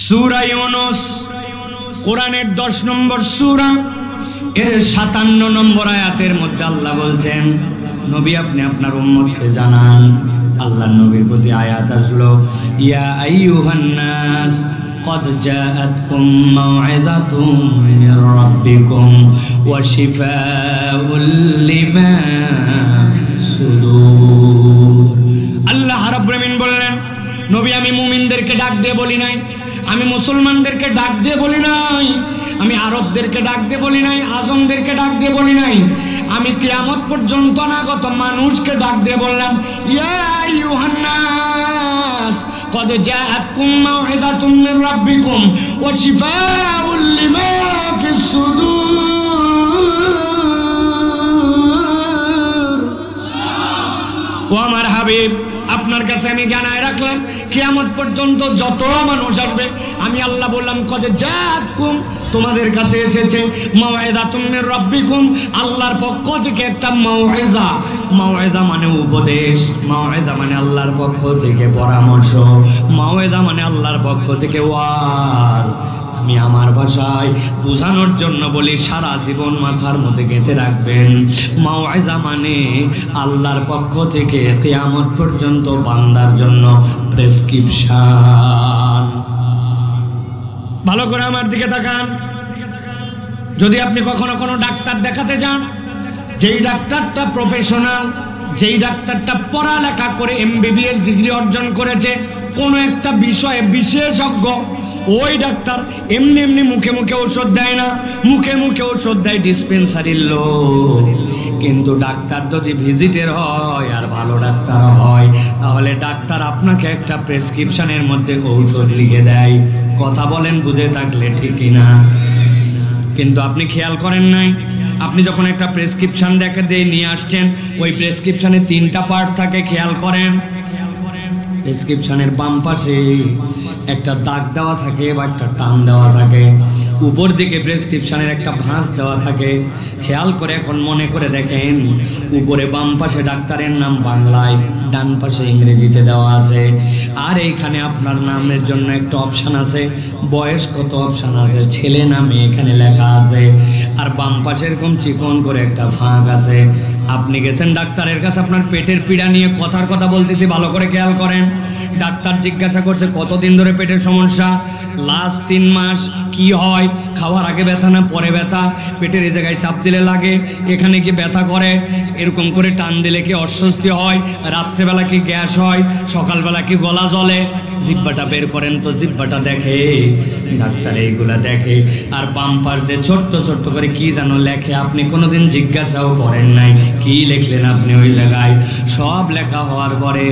সূরা ইউনূস কোরআনের 10 নম্বর সূরা এর 57 নম্বর আয়াতের মধ্যে আল্লাহ বলছেন, নবী আপনি আপনার উম্মতকে জানান। আল্লাহর নবীর প্রতি আয়াত আসলো, ইয়া আইয়ুহান নাস قد جاءتكم موعظة من ربكم وشفاء لما في الصدور। আল্লাহ রাব্বুল আলামিন বললেন, নবী আমি মুমিনদেরকে ডাক দিয়ে বলি নাই, আমি মুসলমানদেরকে ডাক দিয়ে বলি নাই, আমি আরবদেরকে ডাক দিয়ে বলি নাই, আজমদেরকে ডাক দিয়ে বলি নাই, আমি কিয়ামত পর্যন্ত অনাগত মানুষকে ডাক দিয়ে বললাম, ইয়া আইয়ুহান নাস قد جاءتكم موعظة من ربكم وشفاء لما في الصدور। ও আমার হাবিব, আপনার কাছে আমি জানাই রাখলাম, কিয়ামত পর্যন্ত যত মানুষ আসবে আমি আল্লাহ বললাম, কদ জাআতকুম তোমাদের কাছে এসেছে মাউইযাতুম মির রাব্বিকুম আল্লাহর পক্ষ থেকে একটা মাউইযা। মাউইযা মানে উপদেশ, মাউইযা মানে আল্লাহর পক্ষ থেকে পরামর্শ, মাউইযা মানে আল্লাহর পক্ষ থেকে ওয়াজ। আমি আমার ভাষায় বোঝানোর জন্য বলি, সারা জীবন মাথার মধ্যে গেঁথে রাখবেন। মাউইযা মানে আল্লাহর পক্ষ থেকে কিয়ামত পর্যন্ত বান্দার জন্য প্রেসক্রিপশন। ভালো করে আমার দিকে তাকান। যদি আপনি কখনো কোনো ডাক্তার দেখাতে যান, যেই ডাক্তারটা প্রফেশনাল, যেই ডাক্তারটা পড়ালেখা করে MBBS ডিগ্রি অর্জন করেছে, কোনো একটা বিষয়ে বিশেষজ্ঞ, ওই ডাক্তার এমনি এমনি মুখে মুখে ওষুধ দেয় না, মুখে মুখে ওষুধ দেয় ডিসপেন্সারির লোক। কিন্তু ডাক্তার যদি ভিজিটের হয় আর ভালো ডাক্তার হয়, তাহলে ডাক্তার আপনাকে একটা প্রেসক্রিপশনের মধ্যে ঔষধ লিখে দেয়। কথা বলেন বুঝে থাকলে ঠিকই না? কিন্তু আপনি খেয়াল করেন নাই, আপনি যখন একটা প্রেসক্রিপশন দেখে দিয়ে নিয়ে আসছেন, ওই প্রেসক্রিপশনে 3টা পার্ট থাকে, খেয়াল করেন। প্রেসক্রিপশনের বাম পাশে একটা দাগ দেওয়া থাকে বা একটা টান দেওয়া থাকে, উপর দিকে প্রেসক্রিপশনের একটা ভাঁজ দেওয়া থাকে। খেয়াল করে এখন মনে করে দেখেন, উপরে বাম পাশে ডাক্তারের নাম বাংলায়, ডান পাশে ইংরেজিতে দেওয়া আছে, আর এইখানে আপনার নামের জন্য একটা অপশান আছে, বয়স কত অপশান আছে, ছেলে না মেয়ে এখানে লেখা আছে, আর বাম পাশে এরকম চিকন করে একটা ফাঁক আছে। আপনি গেছেন ডাক্তারের কাছে, আপনার পেটের পীড়া নিয়ে কথার কথা বলতেছি, ভালো করে খেয়াল করেন। ডাক্তার জিজ্ঞাসা করছে কতদিন ধরে পেটের সমস্যা, লাস্ট 3 মাস। কি হয়, খাওয়ার আগে ব্যথা না পরে ব্যথা, পেটের এই জায়গায় চাপ দিলে লাগে, এখানে কি ব্যথা করে, এরকম করে টান দিলে কি অস্বস্তি হয়, রাত্রেবেলা কি গ্যাস হয়, সকালবেলা কি গলা জ্বলে, জিহ্বাটা বের করেন তো, জিহ্বাটা দেখে ডাক্তার, এইগুলা দেখে। আর বাম পাশ দিয়ে ছোট্ট ছোট্ট করে কি যেন লেখে, আপনি কোনোদিন জিজ্ঞাসাও করেন নাই কি লিখলেন আপনি ওই জায়গায়। সব লেখা হওয়ার পরে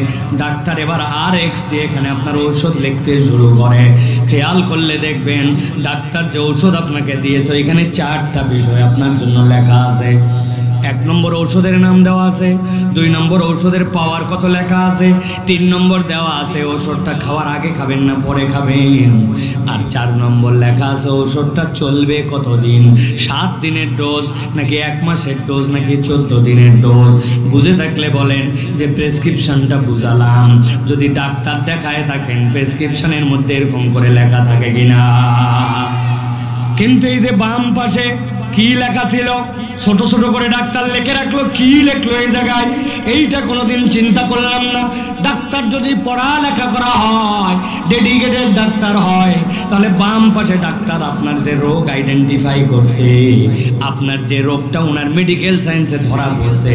ডাক্তার এবার RX দিয়ে এখানে আপনার ঔষধ লিখতে শুরু করে। খেয়াল করলে দেখবেন ডাক্তার যে ঔষধ আপনাকে দিয়েছে, এখানে 4টা বিষয় আপনার জন্য লেখা আছে। 1 নম্বর ঔষধের নাম দেওয়া আছে, 2 নম্বর ঔষধের পাওয়ার কত লেখা আছে, 3 নম্বর দেওয়া আছে ওষুধটা খাওয়ার আগে খাবেন না পরে খাবেন, আর 4 নম্বর লেখা আছে ওষুধটা চলবে কতদিন, 7 দিনের ডোজ নাকি 1 মাসের ডোজ নাকি 14 দিনের ডোজ। বুঝে থাকলে বলেন যে প্রেসক্রিপশনটা বুঝালাম। যদি ডাক্তার দেখায় থাকেন, প্রেসক্রিপশনের মধ্যে এরকম করে লেখা থাকে কিনা? কিন্তু এই যে বাম পাশে কি লেখা ছিল, ছোট ছোট করে ডাক্তার লিখে রাখলো, কি লিখলো এই জায়গায়, এইটা কোনোদিন চিন্তা করলাম না। ডাক্তার যদি পড়ালেখা করা হয়, ডেডিকেটেড ডাক্তার হয়, তাহলে বাম পাশে ডাক্তার আপনার যে রোগ আইডেন্টিফাই করছে, আপনার যে রোগটা ওনার মেডিকেল সায়েন্সে ধরা পড়ছে,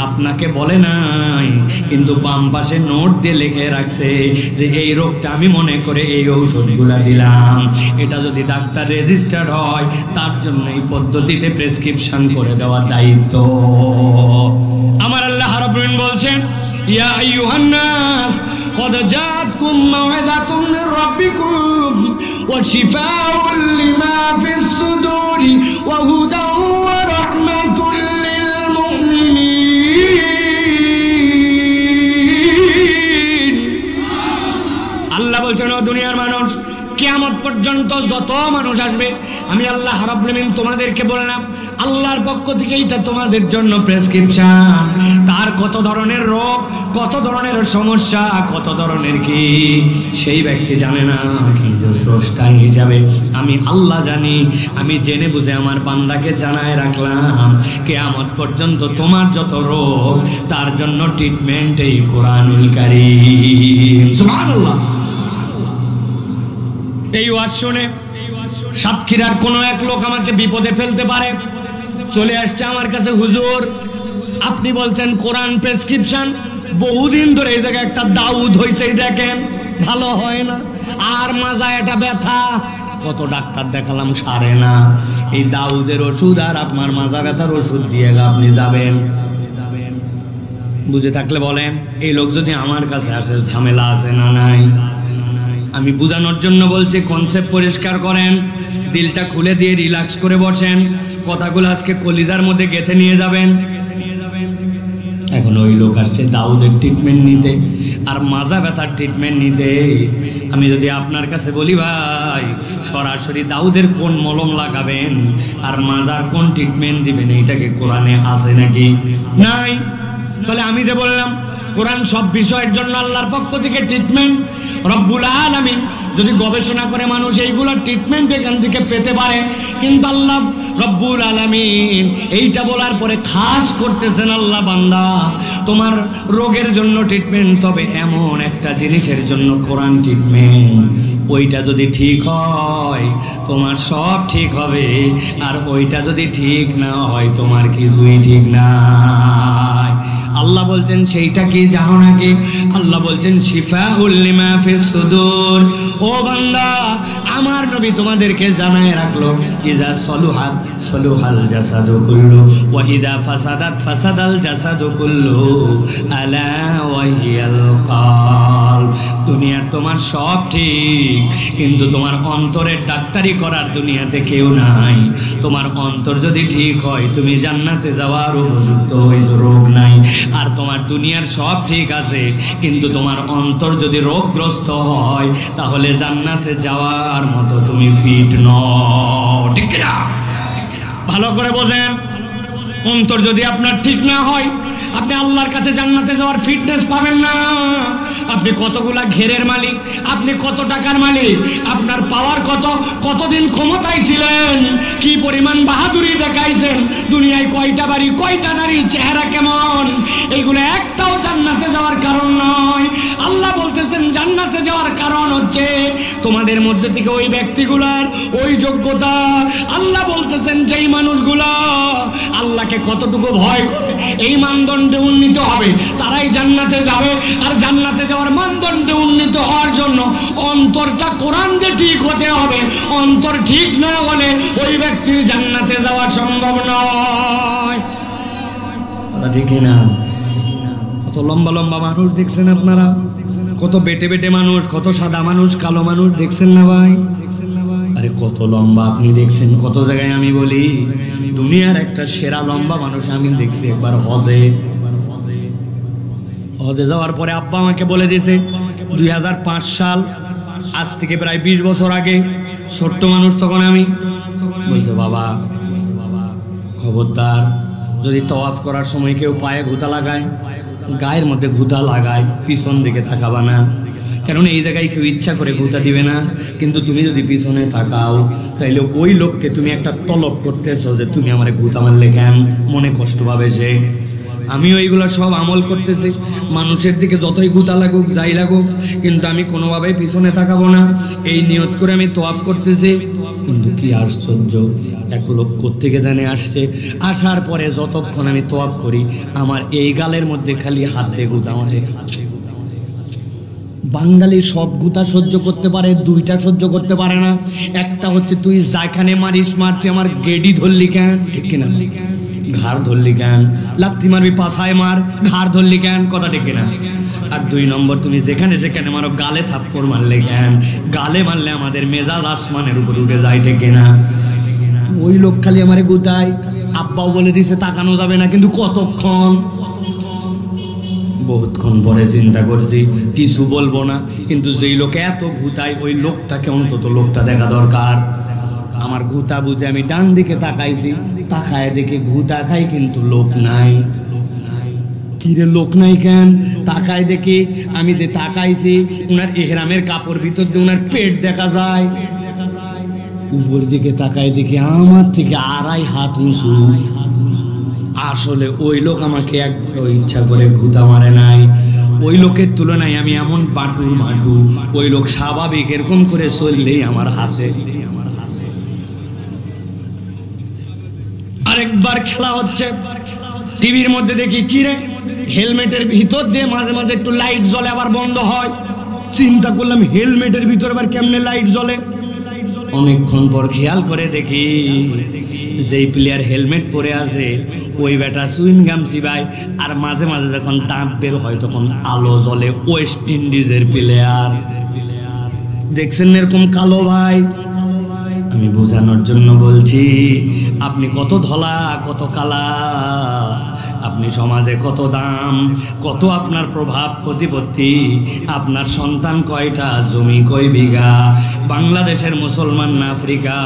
আপনাকে বলে নাই, কিন্তু বাম পাশে নোট দিয়ে লিখে রাখছে যে এই রোগটা আমি মনে করে এই ঔষধগুলা দিলাম। এটা যদি ডাক্তার রেজিস্টার্ড হয়, তার জন্য এই পদ্ধতিতে প্রেসক্রিপশন করে দেওয়ার দায়িত্ব আমার। আল্লাহ রাব্বুল আলামিন বলছেন, ইয়া আইয়ুহান নাস قد جاءتكم موعظة من ربكم وشفاء لما في الصدور وهدى ورحمة للمؤمنين। আল্লাহ বলছেন, ও দুনিয়ার মানুষ, কিয়ামত পর্যন্ত যত মানুষ আসবে, আমি আল্লাহ রাব্বুল আলামিন তোমাদেরকে বললাম আল্লাহর পক্ষ থেকে এটা তোমাদের জন্য প্রেসক্রিপশন। তার কত ধরনের রোগ, কত ধরনের সমস্যা, কত ধরনের কি সেই ব্যক্তি জানে না, কিন্তু স্রষ্টা হিসাবে আমি আল্লাহ জানি। আমি জেনে বুঝে আমার বান্দাকে জানায় রাখলাম কিয়ামত পর্যন্ত তোমার যত রোগ তার জন্য ট্রিটমেন্ট এই কোরআনুল কারীম। সুবহানাল্লাহ। এই ওয়াজ শুনে সাতক্ষীরার কোনো এক লোক আমাকে বিপদে ফেলতে পারে, চলে আসছে আমার কাছে, হুজুর আপনি বলছেন কোরআন প্রেসক্রিপশন, বহুদিন ধরে এই জায়গায় একটা দাউদ হয়েছে দেখেন, ভালো হয় না, আর মাজায় এটা ব্যথা, কত ডাক্তার দেখালাম সারে না, এই দাউদের ওষুধ আর আপনার মাজা ব্যথার ওষুধ দিয়ে আপনি যাবেন। বুঝে থাকলে বলেন, এই লোক যদি আমার কাছে আসে ঝামেলা আছে না নাই? আমি বুঝানোর জন্য বলছি, কনসেপ্ট পরিষ্কার করেন, দিলটা খুলে দিয়ে রিল্যাক্স করে বসেন, কথাগুলো আজকে কলিজার মধ্যে গেঁথে নিয়ে যাবেন। এখন ওই লোক আসছে দাউদের ট্রিটমেন্ট নিতে আর মাজা ব্যথার ট্রিটমেন্ট নিতে। আমি যদি আপনার কাছে বলি ভাই সরাসরি দাউদের কোন মলম লাগাবেন আর মাজার কোন ট্রিটমেন্ট দিবেন, এইটাকে কোরআনে আছে নাকি? নাই। তাহলে আমি যে বললাম কোরআন সব বিষয়ের জন্য আল্লাহর পক্ষ থেকে ট্রিটমেন্ট, রব্বুল আলামিন যদি গবেষণা করে মানুষ এইগুলোর ট্রিটমেন্ট এখান থেকে পেতে পারে, কিন্তু আল্লাহ রব্বুল আলামিন এইটা বলার পরে খাস করতেছেন, আল্লাহ বান্দা তোমার রোগের জন্য ট্রিটমেন্ট, তবে এমন একটা জিনিসের জন্য কোরআন ট্রিটমেন্ট, ওইটা যদি ঠিক হয় তোমার সব ঠিক হবে, আর ওইটা যদি ঠিক না হয় তোমার কিছুই ঠিক না। আল্লাহ বলছেন সেইটা কি জানো নাকি? আল্লাহ বলছেন শিফাউল লিমা ফিস সুদূর। ও বান্দা আমার নবী তোমাদেরকে জানায় রাখলো, ইজা সলুহাত সলুহাল জাসাদু কুল্লু ওয়া ইজা ফাসাদাত ফাসাদাল জাসাদু কুল্লু আলা ওয়া হিয়াল কালব। দুনিয়ার তোমার সব ঠিক, কিন্তু তোমার অন্তরের ডাক্তারি করার দুনিয়াতে কেউ নাই। তোমার অন্তর যদি ঠিক হয় তুমি জান্নাতে যাওয়ার উপযুক্ত, ওই রোগ নাই। আর তোমার দুনিয়ার সব ঠিক আছে, কিন্তু তোমার অন্তর যদি রোগগ্রস্ত হয় তাহলে জান্নাতে যাওয়ার মতো তুমি ফিট নও, ঠিক না? ভালো করে বোঝেন, অন্তর যদি আপনার ঠিক না হয় আপনি আল্লাহর কাছে জান্নাতে যাওয়ার ফিটনেস পাবেন না। আপনি কতগুলা ঘেরের মালিক, আপনি কত টাকার মালিক, আপনার পাওয়ার কত, কতদিন ক্ষমতায় ছিলেন, কি পরিমাণ বাহাদুরি দেখাইছেন, দুনিয়ায় কয়টা বাড়ি, কয়টা নারী, চেহারা কেমন, এইগুলো একটাও জান্নাতে যাওয়ার কারণ নয়। আল্লাহ বলতেছেন জান্নাতে যাওয়ার কারণ হচ্ছে তোমাদের মধ্যে থেকে ওই ব্যক্তিগুলার ওই যোগ্যতা। আল্লাহ বলতেছেন যেই মানুষগুলা আল্লাহকে কতটুকু ভয় করে এই মানদণ্ডে উন্নীত হবে তারাই জান্নাতে যাবে। আর জান্নাতে যাওয়ার মানদণ্ডে উন্নীত হওয়ার জন্য অন্তরটা কোরআন দিয়ে ঠিক হতে হবে। অন্তর ঠিক না হলে ওই ব্যক্তির জান্নাতে যাওয়া সম্ভব নয়। ঠিক না? কত লম্বা লম্বা মানুষ দেখছেন আপনারা, কত বেটে বেটে মানুষ, কত সাদা মানুষ, কালো মানুষ দেখছেন না ভাই? আরে কত লম্বা আপনি দেখছেন কত জায়গায়। আমি বলি দুনিয়ার একটা সেরা লম্বা মানুষ আমি দেখছি একবার হজে যাওয়ার পরে আব্বা আমাকে বলে দিয়েছে 2005 সাল, আজ থেকে প্রায় 20 বছর আগে, ছোট্ট মানুষ তখন আমি, বলছে বাবা খবরদার যদি তওয়াফ করার সময় কেউ পায়ে ঘুতা লাগায়, গায়ের মধ্যে ঘুতা লাগায়, পিছন দিকে তাকাবা না, কারণ এই জায়গায় কেউ ইচ্ছা করে ঘুতা দিবে না। কিন্তু তুমি যদি পিছনে তাকাও তাইলে ওই লোককে তুমি একটা তলব করতেছো যে তুমি আমারে ঘুতা মারলে কেন, মনে কষ্ট পাবে সে। আমিও এইগুলো সব আমল করতেছি, মানুষের দিকে যতই ঘুতা লাগুক যাই লাগুক, কিন্তু আমি কোনোভাবেই পিছনে তাকাবো না, এই নিয়ত করে আমি তওয়াফ করতেছি। কিন্তু কি আশ্চর্য, এক লোক কোত্থেকে জানে আসছে, আসার পরে যতক্ষণ আমি তওয়াফ করি আমার এই গালের মধ্যে খালি হাত দিয়ে ঘুতা মারে। বাঙালি সব গুতা সহ্য করতে পারে, দুইটা সহ্য করতে পারে না। একটা হচ্ছে তুই যাইখানে মারিস মার, তুই আমার গেডি ধরলি কেন, ঠিক কিনা? ঘাড় ধরলি কেন, লাথি মারবি পাছায় মার, ঘাড় ধরলি কেন, কথা ঠিক কিনা? আর 2 নম্বর তুমি যেখানে যেখানে মারো গালে থাপ্পড় মারলে কেন, গালে মারলে আমাদের মেজাজ আসমানের উপর উঠে যায়, ঠিক কিনা? ওই লোক খালি আমারে গুতায়, আব্বাও বলে দিছে তাকানো যাবে না, কিন্তু কতক্ষণ বহুতক্ষণ পরে চিন্তা করছি কিছু বলবো না, কিন্তু যেই লোকে এত ঘুতায় ওই লোকটাকে অন্তত লোকটা দেখা দরকার। আমার ঘুতা বুঝে আমি ডান দিকে তাকাইছি, তাকায় দেখে ঘুতা খাই কিন্তু লোক নাই। কিরে লোক নাই কেন? তাকায় দেখে আমি যে তাকাইছি উনার ইহরামের কাপড় ভিতর দিয়ে উনার পেট দেখা যায়। উপর দিকে তাকায় দেখে আমার থেকে 2.5 হাত উঁচু। আসলে ওই লোক আমাকে একবারও ইচ্ছা করে ঘুতা মারে নাই। ওই লোকের তুলনায় আমি এমন বাটুর মাটু, ওই লোক স্বাভাবিক এরকম করে চললেই আমার হাতে। আরেকবার খেলা হচ্ছে, টিভির মধ্যে দেখি কি রে, হেলমেটের ভিতর দিয়ে মাঝে মাঝে একটু লাইট জ্বলে আবার বন্ধ হয়। চিন্তা করলাম হেলমেটের ভিতর আবার কেমনে লাইট জ্বলে। অনেকক্ষণ পর খেয়াল করে দেখি যেই প্লেয়ার হেলমেট পরে আছে ওই বেটা সুইংগাম চিবায়, আর মাঝে মাঝে যখন দাঁত বের হয় তখন আলো জ্বলে। ওয়েস্ট ইন্ডিজের প্লেয়ার দেখছেন এরকম কালো ভাই। আমি বোঝানোর জন্য বলছি আপনি কত ধলা কত কালা, আপনি সমাজে কত দাম, কত আপনার প্রভাব প্রতিপত্তি, আপনার সন্তান কয়টা, জমি কয় বিঘা, বাংলাদেশের মুসলমান না আফ্রিকা,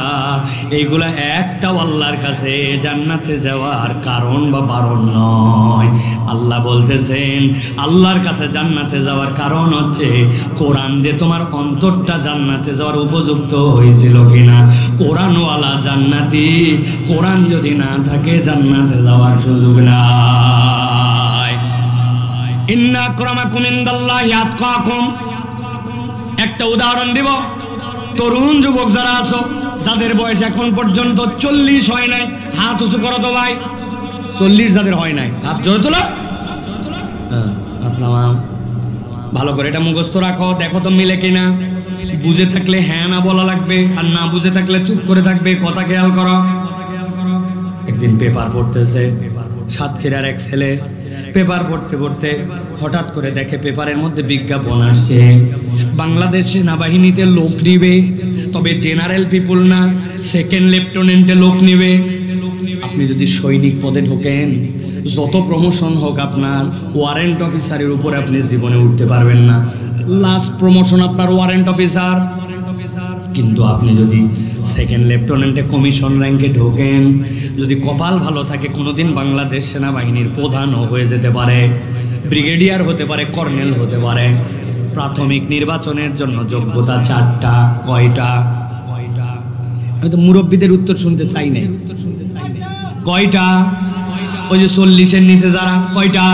এইগুলা একটাও আল্লাহর কাছে জান্নাতে যাওয়ার কারণ বা বারণ নয়। আল্লাহ বলতেছেন আল্লাহর কাছে জান্নাতে যাওয়ার কারণ হচ্ছে কোরআন দিয়ে তোমার অন্তরটা জান্নাতে যাওয়ার উপযুক্ত হয়েছিল কিনা। কোরআনওয়ালা জান্নাতি, কোরআন যদি না থাকে জান্নাতে যাওয়ার সুযোগ নাই। ইন্না আকরামাকুম ইনদাল্লাহি আতকাকুম। একটা উদাহরণ দিব, তরুণ যুবক যারা আছো যাদের বয়স এখন পর্যন্ত 40 হয় নাই, হাত উঁচু করো তো ভাই। 40 যাদের হয় নাই হাত জোরে তোলো। ভালো করে এটা মুখস্থ রাখো, দেখো তো মিলে কিনা। বুঝে থাকলে হ্যাঁ না বলা লাগবে, আর না বুঝে থাকলে চুপ করে থাকবে। কথা খেয়াল করো। একদিন পেপার পড়তেছে সাতক্ষীরার এক ছেলে। পেপার পড়তে পড়তে হঠাৎ করে দেখে পেপারের মধ্যে বিজ্ঞাপন আসছে বাংলাদেশ সেনাবাহিনীতে লোক নিবে, তবে জেনারেল পিপুল না, সেকেন্ড লেফটেন্যান্টে লোক নিবে। আপনি যদি সৈনিক পদে ঢোকেন, যত প্রমোশন হোক আপনার ওয়ারেন্ট অফিসারের উপরে আপনি জীবনে উঠতে পারবেন না। লাস্ট প্রমোশন আপনার ওয়ারেন্ট অফিসার। কিন্তু আপনি যদি সেকেন্ড লেফটেন্যান্টে কমিশন র্যাঙ্কে ঢোকেন, যদি কপাল ভালো থাকে কোনোদিন বাংলাদেশ সেনাবাহিনীর প্রধানও হয়ে যেতে পারে, ব্রিগেডিয়ার হতে পারে, কর্নেল হতে পারে। প্রাথমিক নির্বাচনের জন্য যোগ্যতা 4টা। কয়টা? আমি তো মুরব্বীদের উত্তর শুনতে চাই না। কয়টা? ওই যে 40-এর নিচে যারা, কয়টা?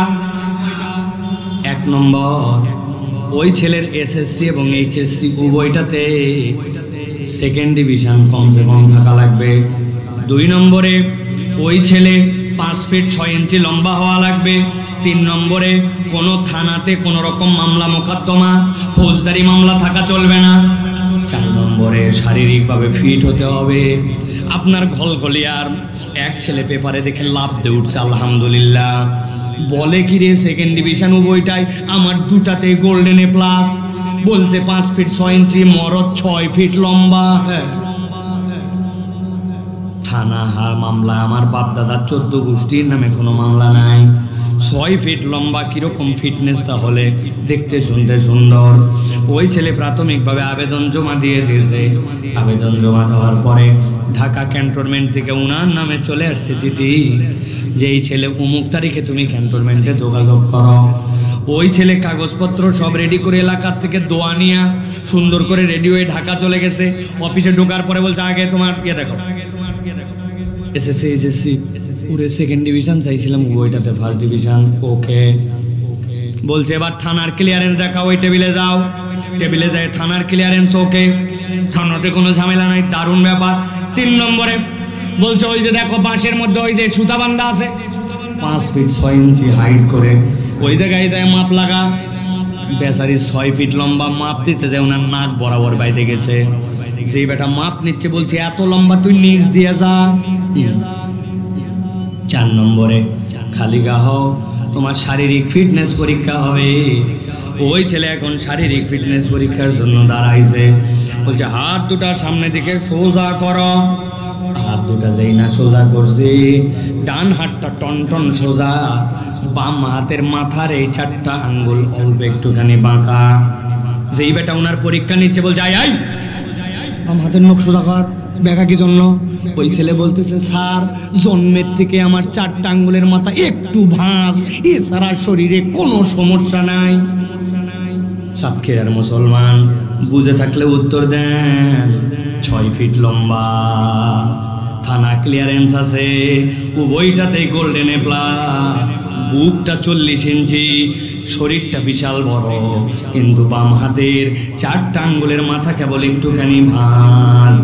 1 নম্বর, ওই ছেলের এসএসসি এবং এইচএসসি উভয়টাতে সেকেন্ড ডিভিশন কমসে কম থাকা লাগবে। 2 নম্বরে ওই ছেলে 5 ফিট 6 ইঞ্চি লম্বা হওয়া লাগবে। 3 নম্বরে কোনো থানাতে কোনো রকম মামলা মোকদ্দমা ফৌজদারি মামলা থাকা চলবে না। 4 নম্বরে শারীরিকভাবে ফিট হতে হবে। আপনার ঘলঘলিয়ার এক ছেলে পেপারে দেখে লাভ দিয়ে উঠছে, আলহামদুলিল্লাহ। বলে কি রে সেকেন্ড ডিভিশন উভয়টাই, আমার 2টাতে গোল্ডেন এ প্লাস। বলছে 5 ফিট 6 ইঞ্চি, মরদ 6 ফিট লম্বা। থানা মামলা আমার বাপ দাদা 14 গোষ্ঠীর নামে কোনো মামলা নাই। 6 ফিট লম্বা, কিরকম ফিটনেস তাহলে, দেখতে শুনতে সুন্দর। ওই ছেলে প্রাথমিকভাবে আবেদন জমা দিয়ে দিয়েছে। আবেদন জমা দেওয়ার পরে ঢাকা ক্যান্টনমেন্ট থেকে উনার নামে চলে আসছে চিঠি যে এই ছেলে অমুক তারিখে তুমি ক্যান্টনমেন্টে যোগাযোগ করো। ওই ছেলে কাগজপত্র সব রেডি করে এলাকার থেকে দোয়া নিয়ে সুন্দর করে রেডি হয়ে ঢাকা চলে গেছে। অফিসে ঢোকার পরে বলছে আগে তোমার দেখো, এসএসসি এইচএসসি পুরো সেকেন্ড ডিভিশন চাইছিলাম, ওইটাতে ফার্স্ট ডিভিশন। ওকে বলছে এবার থানার ক্লিয়ারেন্স দেখাও, ওই টেবিলে যাও। টেবিলে যায় থানার ক্লিয়ারেন্স, ওকে, থানাতে কোনো ঝামেলা নাই, দারুণ ব্যাপার। 3 নম্বরে বলছে ওই যে দেখো বাঁশের মধ্যে ওই যে সুতা বান্ধা আছে, 5 ফিট 6 ইঞ্চি হাইট করে, ওই জায়গায় যায় মাপ লাগা। বেচারি 6 ফিট লম্বা, মাপ দিতে যায় ওনার নাক বরাবর বাইতে গেছে। যেই বেটা মাপ নিচ্ছে বলছে এত লম্বা তুই নিচ দিয়ে যা। 4 নম্বরে খালি গা হও, তোমার শারীরিক ফিটনেস পরীক্ষা হবে। ওই ছেলে এখন শারীরিক ফিটনেস পরীক্ষার জন্য দাঁড়াইছে। বলছে হাত দুটার সামনে দিকে সোজা করো। হাত দুটা যেই না সোজা করছি, ডান হাতটা টনটন সোজা, বাম হাতের মাথার এই 4টা আঙ্গুল অল্প একটুখানি বাঁকা। যেই বেটা ওনার পরীক্ষা নিচ্ছে বলছে আই বাম হাতের নখ সোজা কর, বেকা কি জন্য? ওই ছেলে বলতেছে স্যার জন্মের থেকে আমার 4টা আঙ্গুলের মাথা একটু ভাঁজ, এছাড়া শরীরে কোনো সমস্যা নাই। সাতক্ষীরার মুসলমান বুঝে থাকলে উত্তর দেন। 6 ফিট লম্বা, থানা ক্লিয়ারেন্স আছে, উভয়টাতেই গোল্ডেন এ প্লাস, বুকটা 40 ইঞ্চি, শরীরটা বিশাল বড়, কিন্তু বাম হাতের 4টা আঙ্গুলের মাথা কেবল একটুখানি ভাঁজ।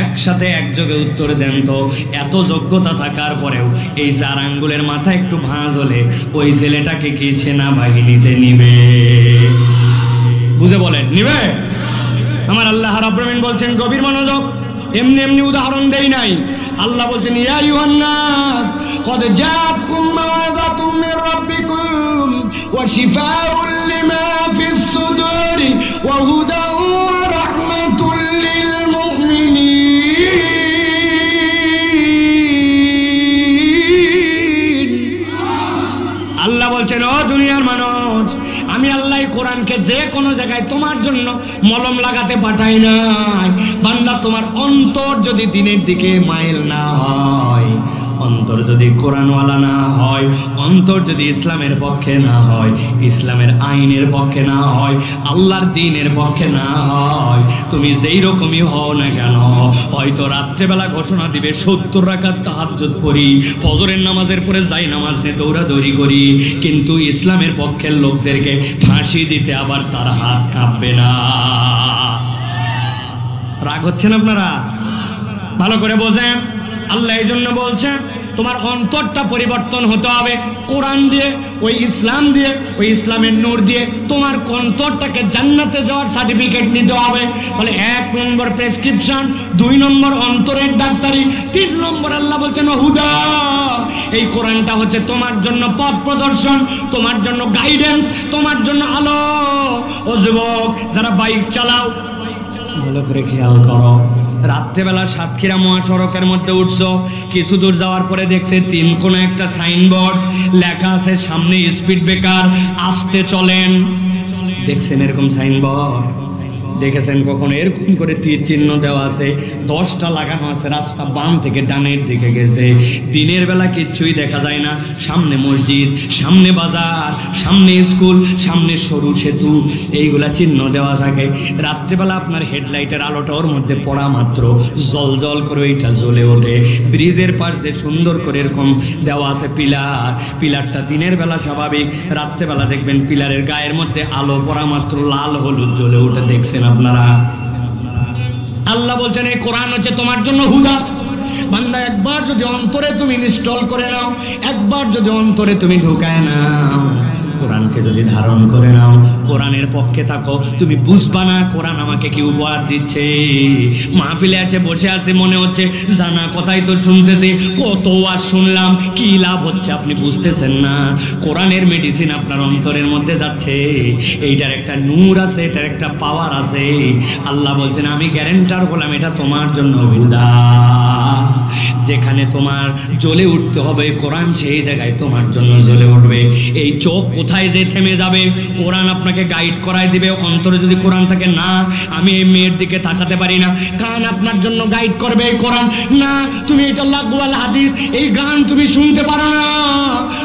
একসাথে একযোগে উত্তর দেন তো, এত যোগ্যতা থাকার পরেও এই 4 আঙ্গুলের মাথা একটু ভাঁজ হলে ওই ছেলেটাকে কি সেনাবাহিনীতে নিবে? বুঝে বলেন নিবে? আমার আল্লাহ রাব্বুল আলামিন বলছেন গভীর মনোযোগ, এমনি এমনি উদাহরণ দেই নাই। আল্লাহ বলছেন ইয়া আইয়ুহান নাস কদ জাআতকুম মাওয়াযাতুম মির রাব্বিকুম ওয়া শিফাউন লিমা ফিস সুদুরি ওয়া হুদান ওয়া রাহমাতুল লিল মুমিনিন। আল্লাহ বলছেন ও দুনিয়ার মানুষ, আমি আল্লাহ কোরআনকে যে কোনো জায়গায় তোমার জন্য মলম লাগাতে পাঠাই নাই। বান্দা তোমার অন্তর যদি দিনের দিকে মাইল না হয়, অন্তর যদি কোরআনওয়ালা না হয়, অন্তর যদি ইসলামের পক্ষে না হয়, ইসলামের আইনের পক্ষে না হয়, আল্লাহর দ্বীনের পক্ষে না হয়, তুমি যেই রকমই হও না কেন, হয়তো রাত্রেবেলা ঘোষণা দিবে 70 রাকাত তাহাজ্জুদ পড়ি, ফজরের নামাজের পরে যাই নামাজ নিয়ে দৌড়াদৌড়ি করি, কিন্তু ইসলামের পক্ষের লোকদেরকে ফাঁসি দিতে আবার তার হাত কাঁপবে না। রাগ হচ্ছেন আপনারা? ভালো করে বোঝেন। আল্লাহ এই জন্য বলছেন তোমার অন্তরটা পরিবর্তন হতে হবে কোরআন দিয়ে, ওই ইসলাম দিয়ে, ওই ইসলামের নূর দিয়ে তোমার অন্তরটাকে জান্নাতে যাওয়ার সার্টিফিকেট নিতে হবে। বলে 1 নম্বর প্রেসক্রিপশন, 2 নম্বর অন্তরের ডাক্তারি, 3 নম্বর আল্লাহ বলছেন হুদা। এই কোরআনটা হচ্ছে তোমার জন্য পথ প্রদর্শন, তোমার জন্য গাইডেন্স, তোমার জন্য আলো। ও যুবক যারা বাইক চালাও ভালো করে খেয়াল করো, রাত্রেবেলা সাতক্ষীরা মহাসড়কের মধ্যে উঠছো, কিছু দূর যাওয়ার পরে দেখছে 3 কোণে একটা সাইনবোর্ড লেখা আছে সামনে স্পিড ব্রেকার, আসতে চলেন। দেখছেন এরকম সাইনবোর্ড? দেখেছেন কখনো? এরকম করে তীর চিহ্ন দেওয়া আছে, 10টা লাগানো আছে, রাস্তা বাম থেকে ডানের দিকে গেছে। দিনের বেলা কিচ্ছুই দেখা যায় না, সামনে মসজিদ, সামনে বাজার, সামনে স্কুল, সামনে সরু সেতু, এইগুলা চিহ্ন দেওয়া থাকে। রাত্রেবেলা আপনার হেডলাইটের আলোটা ওর মধ্যে পড়া মাত্র জল জল করে ওইটা জ্বলে ওঠে। ব্রিজের পাশ দিয়ে সুন্দর করে এরকম দেওয়া আছে পিলার, পিলারটা দিনের বেলা স্বাভাবিক, রাত্রেবেলা দেখবেন পিলারের গায়ের মধ্যে আলো পড়া মাত্র লাল হলুদ জ্বলে ওঠে। দেখছেন আপনারা? আল্লাহ বলছেন এই কোরআন হচ্ছে তোমার জন্য হুদা। বান্দা একবার যদি অন্তরে তুমি ইনস্টল করে নাও, একবার যদি অন্তরে তুমি ঢুকায় নাও, কোরআনকে যদি ধারণ করে নাও, কোরআনের পক্ষে থাকো, তুমি বুঝবা না কোরআন আমাকে কি উপহার দিচ্ছে। মাহফিলে আছে বসে আছে, মনে হচ্ছে জানা কথাই তো শুনতেছি, কত আর শুনলাম, কি লাভ হচ্ছে আপনি বুঝতেছেন না। কোরআনের মেডিসিন আপনার অন্তরের মধ্যে যাচ্ছে, এইটার একটা নূর আছে, এটার একটা পাওয়ার আছে। আল্লাহ বলছেন আমি গ্যারান্টার হলাম এটা তোমার জন্য হুদা। যেখানে তোমার জ্বলে উঠতে হবে কোরআন, সেই জায়গায় তোমার জন্য জ্বলে উঠবে। এই চোখ কোথায় যে থেমে যাবে, কোরআন আপনাকে গাইড করাই দিবে। অন্তরে যদি কোরআন থাকে, না আমি এই মেয়ের দিকে তাকাতে পারি না, কান আপনার জন্য গাইড করবে এই কোরআন। না তুমি এটা লাগওয়াল হাদিস, এই গান তুমি শুনতে পারো না,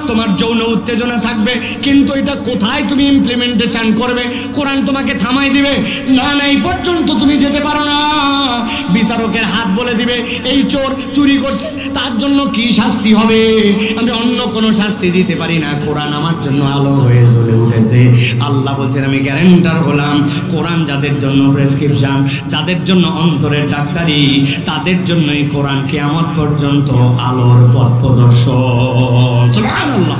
তোমার যৌন উত্তেজনা থাকবে, কিন্তু এটা কোথায় তুমি ইমপ্লিমেন্টেশন করবে, কোরআন তোমাকে থামাই দিবে। না না এই পর্যন্ত তুমি যেতে পারো না। বিচারকের হাত বলে দিবে এই চোর চুরি করছে, তার জন্য কি শাস্তি হবে, আমি অন্য কোনো শাস্তি দিতে পারি না, কোরআন আমার জন্য আলো হয়ে জ্বলে উঠেছে। আল্লাহ বলছেন আমি গ্যারান্টার হলাম কোরআন যাদের জন্য প্রেসক্রিপশন, যাদের জন্য অন্তরের ডাক্তারি, তাদের জন্যই কোরআন কিয়ামত পর্যন্ত আলোর পথ প্রদর্শন। সুবহানাল্লাহ।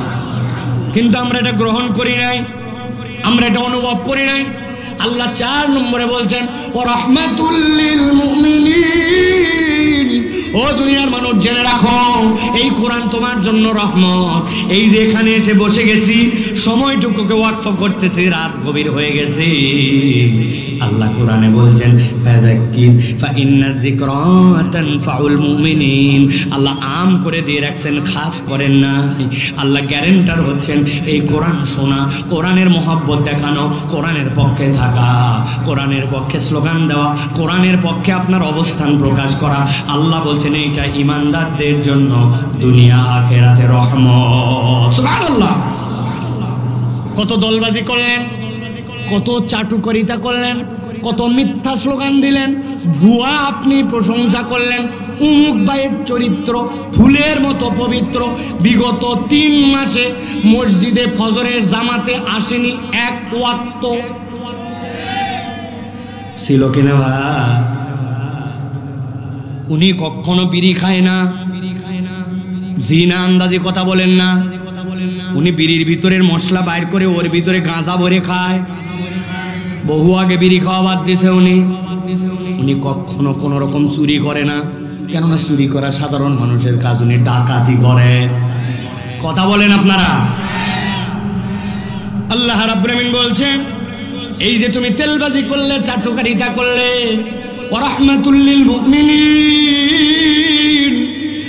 কিন্তু আমরা এটা গ্রহণ করি নাই, আমরা এটা অনুভব করি নাই। আল্লাহ 4 নম্বরে বলছেন ও রাহমাতুল লিল মুমিনিন। ও দুনিয়ার মানুষ জেনে রাখো, এই কোরআন তোমার জন্য রহমত। এই যে এখানে এসে বসে গেছি, সময়টুকুকে ওয়াকফ করতেছি, রাত গভীর হয়ে গেছে। আল্লাহ কোরআনে বলছেন ফাযাক্কির ফাইন্নায যিকরা তানফাউল মুমিনিন। আল্লাহ আম করে দিয়ে রাখছেন, খাস করেন না। আল্লাহ গ্যারান্টার হচ্ছেন এই কোরআন শোনা, কোরআনের মহব্বত দেখানো, কোরআনের পক্ষে থাকা, কোরআনের পক্ষে স্লোগান দেওয়া, কোরআনের পক্ষে আপনার অবস্থান প্রকাশ করা। আল্লাহ বলছেন এইটা ঈমানদারদের জন্য দুনিয়া আখিরাতে রহমত। সুবহানাল্লাহ। কত দলবাজি করলেন, কত চাটুকারিতা করলেন, কত মিথ্যা স্লোগান দিলেন, ভুয়া আপনি প্রশংসা করলেন। উমুক ভাইয়ের চরিত্র ফুলের মতো পবিত্র, বিগত 3 মাসে মসজিদে ফজরের জামাতে আসেনি এক ওয়াক্ত। ছিল কিনা ভাই? উনি কখনো বিড়ি খায় না, জিনা আন্দাজি কথা বলেন না। উনি বিড়ির ভিতরের মশলা বাইর করে ওর ভিতরে গাঁজা ভরে খায়। বহু আগে বিড়ি খাওয়া বাদ দিছে উনি কখনো কোনো রকম চুরি করে না, কেননা চুরি করা সাধারণ মানুষের কাজ। উনি ডাকাতি করে। কথা বলেন আপনারা? আল্লাহ রাব্বুল আমিন বলছেন এই যে তুমি তেলবাজি করলে, চাটুকারিতা করলে, ওয়া রাহমাতুল লিল মুমিনিন,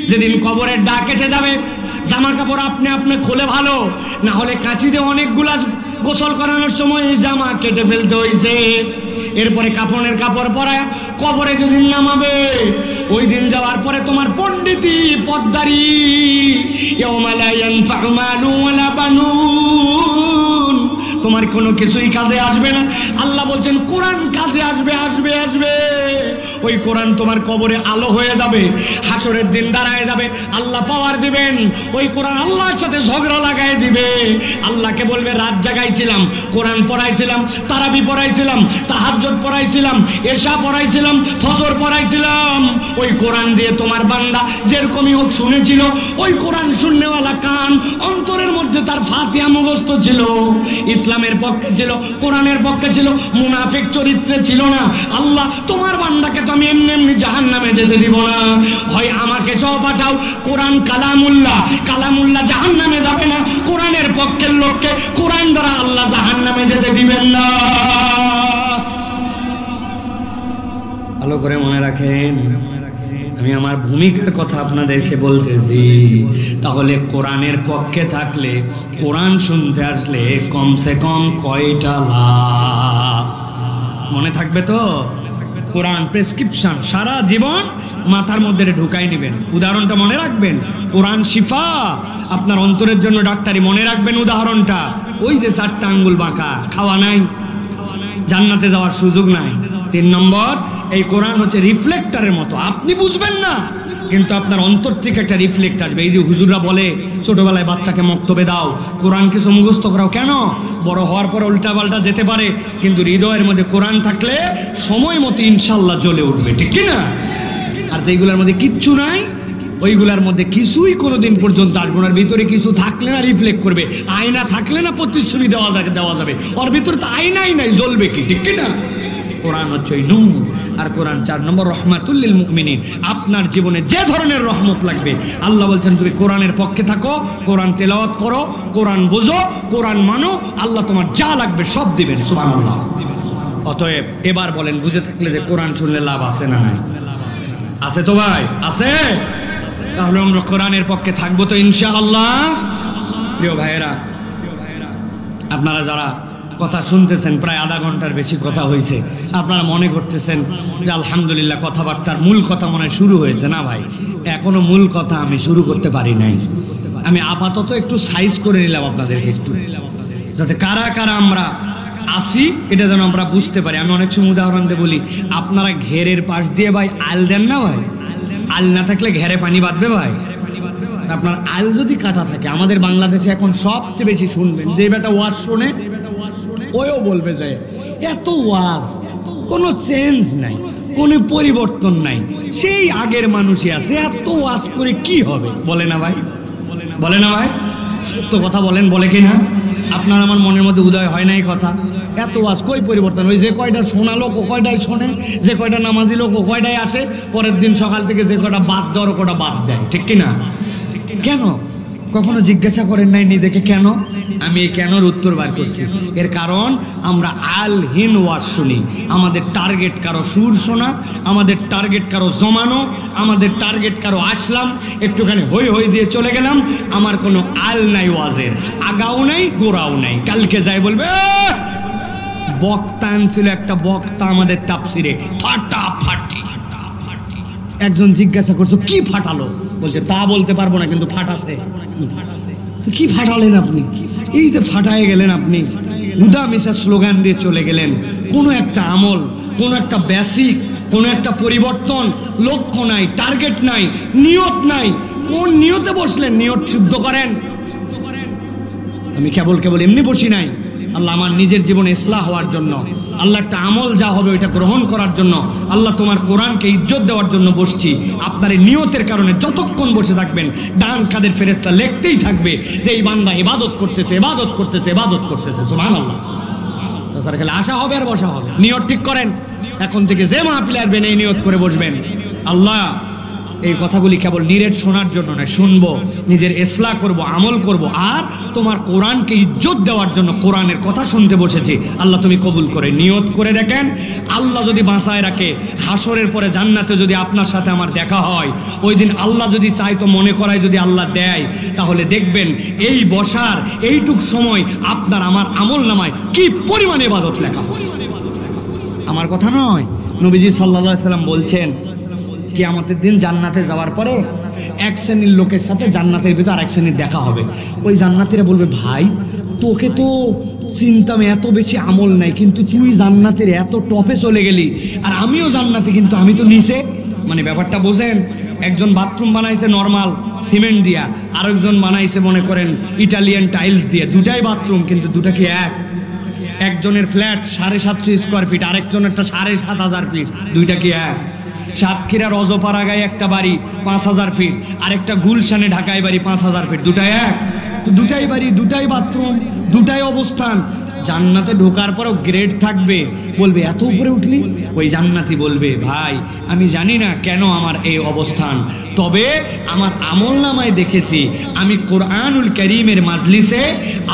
যেদিন কবরের ডাক এসে যাবে, জামা কাপড় আপনি আপনি খোলে ভালো, না হলে কাঁচি দিয়ে অনেকগুলা গোসল করানোর সময় জামা কেটে ফেলতে হয়েছে। এরপরে কাপড়ের কাপড় পরায় কবরে যেদিন নামাবে, ওই দিন যাওয়ার পরে তোমার পণ্ডিতি পদ্মারি, ইয়াউমা লা ইয়ানফাউ মালুন ওয়ালা বানুন, তোমার কোনো কিছুই কাজে আসবে না। আল্লাহ বলছেন কোরআন কাজে আসবে, আসবে, আসবে। ওই কোরআন তোমার কবরে আলো হয়ে যাবে, হাসরের দিন দাঁড়ায় যাবে, আল্লাহ পাওয়ার দিবেন। ওই কোরআন আল্লাহর সাথে ঝগড়া লাগায় দিবে। আল্লাহকে বলবে রাত জাগাইছিলাম, কোরআন পড়াইছিলাম, তারাবি পড়াইছিলাম, তাহাজ্জুদ পড়াইছিলাম, এশা পড়াইছিলাম, ফজর পড়াইছিলাম। ওই কোরআন দিয়ে তোমার বান্দা যেরকমই হোক শুনেছিল। ওই কোরআন শুননেওয়ালা কান, অন্তরের মধ্যে তার ফাতিহা মুখস্থ ছিল, ইসলামের পক্ষে ছিল, কোরআনের পক্ষে ছিল, মুনাফিক চরিত্রে ছিল না। আল্লাহ তোমার বান্দাকে তো আমি এমনি এমনি জাহান্নামে যেতে দিব না, হয় আমাকে সহ পাঠাও। কোরআন কালামুল্লাহ, কালামুল্লাহ জাহান্নামে যাবে না। কোরআনের পক্ষের লোককে কোরআন দ্বারা আল্লাহ জাহান্নামে যেতে দিবেন না। ভালো করে মনে রাখেন, আমি আমার ভূমিকার কথা আপনাদেরকে বলতেছি। তাহলে কোরআনের পক্ষে থাকলে, কোরআন শুনতে আসলে কমসে কম কয়টা লাভ মনে থাকবে তো? কোরআন প্রেসক্রিপশন সারা জীবন মাথার মধ্যে ঢুকাই নেবেন। উদাহরণটা মনে রাখবেন, কোরআন শিফা, আপনার অন্তরের জন্য ডাক্তারি। মনে রাখবেন উদাহরণটা, ওই যে 4টা আঙ্গুল বাঁকা, খাওয়া নাই, জান্নাতে যাওয়ার সুযোগ নাই। 3 নম্বর, এই কোরআন হচ্ছে রিফ্লেক্টরের মতো, আপনি বুঝবেন না কিন্তু আপনার অন্তর থেকে একটা রিফ্লেক্ট আসবে। এই যে হুজুররা বলে ছোটবেলায় বাচ্চাকে মক্তবে দাও, কোরআন কিছু মুখস্থ করাও, কেন? বড় হওয়ার পর উল্টা পাল্টা যেতে পারে, কিন্তু হৃদয়ের মধ্যে কোরআন থাকলে সময় মতো ইনশাল্লাহ জ্বলে উঠবে, ঠিক কিনা? আর যেগুলোর মধ্যে কিচ্ছু নাই, ওইগুলার মধ্যে কিছুই কোনোদিন পর্যন্ত আসবে না। ভিতরে কিছু থাকলে না রিফ্লেক্ট করবে, আয়না থাকলে না প্রতিশ্রুতি দেওয়া যাবে। ওর ভিতরে তো আয়নাই নাই, জ্বলবে কি, ঠিক কিনা? কোরআন হচ্ছে ওই নূর। আর কোরআন 4 নম্বর রহমাতুল লিল মুমিনিন। আপনার জীবনে যে ধরনের রহমত লাগবে, আল্লাহ বলছেন তুমি কোরআনের পক্ষে থাকো, কোরআন তেলাওয়াত করো, কোরআন বুঝো, কোরআন মানো, আল্লাহ তোমার যা লাগবে সব দিবেন। সুবহানাল্লাহ। অতএব এবার বলেন, বুঝে থাকলে যে কোরআন শুনলে লাভ আছে না নাই? আছে তো ভাই, আছে। তাহলে আমরা কোরআনের পক্ষে থাকবো তো ইনশাআল্লাহ। প্রিয় ভাইয়েরা, আপনারা যারা কথা শুনতেছেন, প্রায় আধা ঘন্টার বেশি কথা হয়েছে, আপনারা মনে করতেছেন যে আলহামদুলিল্লাহ কথাবার্তার মূল কথা মনে শুরু হয়েছে। না ভাই, এখনো মূল কথা আমি শুরু করতে পারি নাই। আমি আপাতত একটু সাইজ করে নিলাম আপনাদেরকে, একটু যাতে কারা কারা আমরা আসি এটা যেন আমরা বুঝতে পারি। আমি অনেক সময় উদাহরণ দিয়ে বলি, আপনারা ঘেরের পাশ দিয়ে ভাই আল দেন না ভাই? আল না থাকলে ঘেরে পানি বাঁধবে ভাই? আপনার আল যদি কাটা থাকে, আমাদের বাংলাদেশে এখন সবচেয়ে বেশি শুনবেন যে বেটা ওয়াজ শোনে, ওও বলবে যে এত ওয়াজ, কোনো চেঞ্জ নাই, কোনো পরিবর্তন নাই, সেই আগের মানুষই আছে, এত ওয়াজ করে কি হবে? বলে না ভাই? বলে না ভাই? সত্য কথা বলেন, বলে কি না? আপনার আমার মনের মধ্যে উদয় হয় না এই কথা? এত ওয়াজ কই পরিবর্তন? ওই যে কয়টা শোনা লোক ও কয়টাই শোনে, যে কয়টা নামাজি লোক ও কয়টাই আসে, পরের দিন সকাল থেকে যে কয়টা বাদ দেওয়ার ও কয়টা বাদ দেয়, ঠিক কিনা? কেন? কখনো জিজ্ঞাসা করেন নাই নিজেকে কেন? আমি এই কেনর উত্তর বার করছি। এর কারণ আমরা আলহীন ওয়াজ শুনি। আমাদের টার্গেট কারো সুর শোনা, আমাদের টার্গেট কারো জমানো, আমাদের টার্গেট কারো আসলাম একটুখানি হই হই দিয়ে চলে গেলাম। আমার কোনো আল নাই ওয়াজের, আগাও নাই গোড়াও নাই। কালকে যাই বলবে বক্তা আনছিল একটা বক্তা আমাদের তাফসিরে, ফাটাফাটি। একজন জিজ্ঞাসা করছো কি ফাটালো? বলছে তা বলতে পারবো না, কিন্তু ফাটাছে। তো কি ফাটালেন আপনি? এই যে ফাটায় গেলেন আপনি, হুদা মিশা স্লোগান দিয়ে চলে গেলেন। কোনো একটা আমল, কোনো একটা বেসিক, কোনো একটা পরিবর্তন, লক্ষ্য নাই, টার্গেট নাই, নিয়ত নাই। কোন নিয়তে বসলেন? নিয়ত শুদ্ধ করেন। আমি কেবল এমনি বসি নাই। আল্লাহ আমার নিজের জীবনে ইসলাহ হওয়ার জন্য, আল্লাহ একটা আমল যা হবে ওইটা গ্রহণ করার জন্য, আল্লাহ তোমার কোরআনকে ইজ্জত দেওয়ার জন্য বসছি। আপনার এই নিয়তের কারণে যতক্ষণ বসে থাকবেন ডান কাদের ফেরেশতা লিখতেই থাকবে যে এই বান্দা ইবাদত করতেছে, ইবাদত করতেছে, ইবাদত করতেছে। সুবহানাল্লাহ। তো স্যার খালি আশা হবে আর বসা হবে। নিয়ত ঠিক করেন। এখন থেকে যে মাহফিলে আসবেন এই নিয়ত করে বসবেন, আল্লাহ এই কথাগুলি কেবল নিরেট শোনার জন্য নয়, শুনবো, নিজের ইসলাহ করব, আমল করব, আর তোমার কোরআনকে ইজ্জত দেওয়ার জন্য কোরআনের কথা শুনতে বসেছি। আল্লাহ তুমি কবুল করে নিয়ত করে দেখেন। আল্লাহ যদি বাঁচায় রাখে, হাসরের পরে জান্নাতে যদি আপনার সাথে আমার দেখা হয়, ওই দিন আল্লাহ যদি চায় তো মনে করায় যদি আল্লাহ দেয়, তাহলে দেখবেন এই বসার এইটুক সময় আপনার আমার আমল নামায় কি পরিমাণে ইবাদত লেখা হয়। আমার কথা নয়, নবীজি সাল্লাল্লাহু আলাইহি সাল্লাম বলছেন কিয়ামতের দিন জান্নাতে যাওয়ার পরে এক শ্রেণীর লোকের সাথে জান্নাতের ভিতর আরেক শ্রেণীর দেখা হবে। ওই জান্নাতীরা বলবে, ভাই তোকে তো চিন্তাম, এত বেশি আমল নাই, কিন্তু তুই জান্নাতের এত টপে চলে গেলি, আর আমিও জান্নাতে কিন্তু আমি তো নিচে। মানে ব্যাপারটা বোঝেন? একজন বাথরুম বানাইছে নর্মাল সিমেন্ট দিয়া, আরেকজন বানাইছে মনে করেন ইটালিয়ান টাইলস দিয়ে। দুটাই বাথরুম, কিন্তু দুটা কি এক? একজনের ফ্ল্যাট 750 স্কোয়ার ফিট, আরেকজনেরটা 7,500 ফিট। দুইটা কি এক? সাতক্ষীরার অজপাড়াগায় একটা বাড়ি 5000 ফিট, আরেকটা গুলশানে ঢাকায় বাড়ি 5000 ফিট। দুটাই এক? দুটাই বাড়ি, দুটাই বাথরুম, দুটাই অবস্থান। জান্নাতে ঢোকার পরেও গ্রেড থাকবে। বলবে এত উপরে উঠলি? ওই জান্নাতি বলবে, ভাই আমি জানি না কেন আমার এই অবস্থান, তবে আমার আমল নামায় দেখেছি আমি কোরআনুল কারীমের মাজলিসে,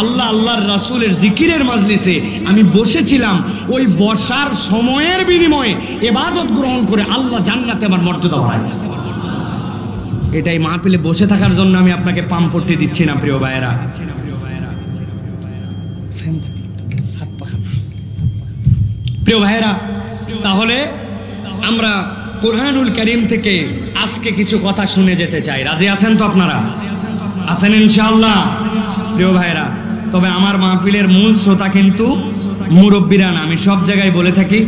আল্লাহর রাসূলের জিকিরের মাজলিসে আমি বসেছিলাম। ওই বসার সময়ের বিনিময়ে ইবাদত গ্রহণ করে আল্লাহ জান্নাতে আমার মর্যাদা বাড়ায় দিয়েছে। এটাই মাহফিলে বসে থাকার জন্য আমি আপনাকে পাম্পট্টি দিচ্ছি না প্রিয় ভাইয়েরা। প্রিয় ভাইয়েরা, তাহলে আমরা কোরআনুল কারীম থেকে আজকে কিছু কথা শুনে যেতে চাই। রাজি আছেন তো আপনারা? আছেন ইনশাআল্লাহ? প্রিয় ভাইয়েরা, তবে আমার মাহফিলের মূল শ্রোতা কিন্তু মুরব্বীরা না। আমি সব জায়গায় বলে থাকি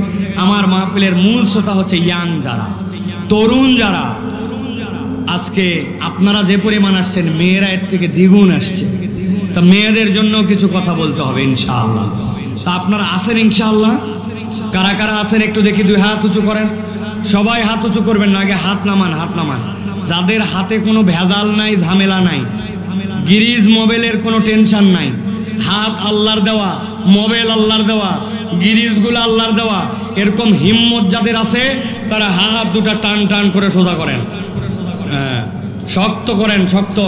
আমার মাহফিলের মূল শ্রোতা হচ্ছে ইয়াং যারা, তরুণ যারা। আজকে আপনারা যে পরিমাণ আসছেন, মেয়েরা এর থেকে দ্বিগুণ আসছে। তা মেয়েদের জন্য কিছু কথা বলতে হবে ইনশাআল্লাহ। তা আপনারা আসেন ইনশাআল্লাহ? কারা কারা আছেন একটু দেখি, দুই হাত উঁচু করেন। সবাই হাত উঁচু করবেন না, আগে হাত নামান, হাত নামান। যাদের হাতে কোনো ভেজাল নাই, ঝামেলা নাই, গিরিজ মোবাইলের কোনো টেনশন নাই, হাত আল্লাহর দেওয়া, মোবাইল আল্লাহর দেওয়া, গিরিজগুলো আল্লাহর দেওয়া, এরকম হিম্মত যাদের আছে তারা হাত দুটা টান টান করে সোজা করেন। হ্যাঁ, শক্ত করেন, শক্ত।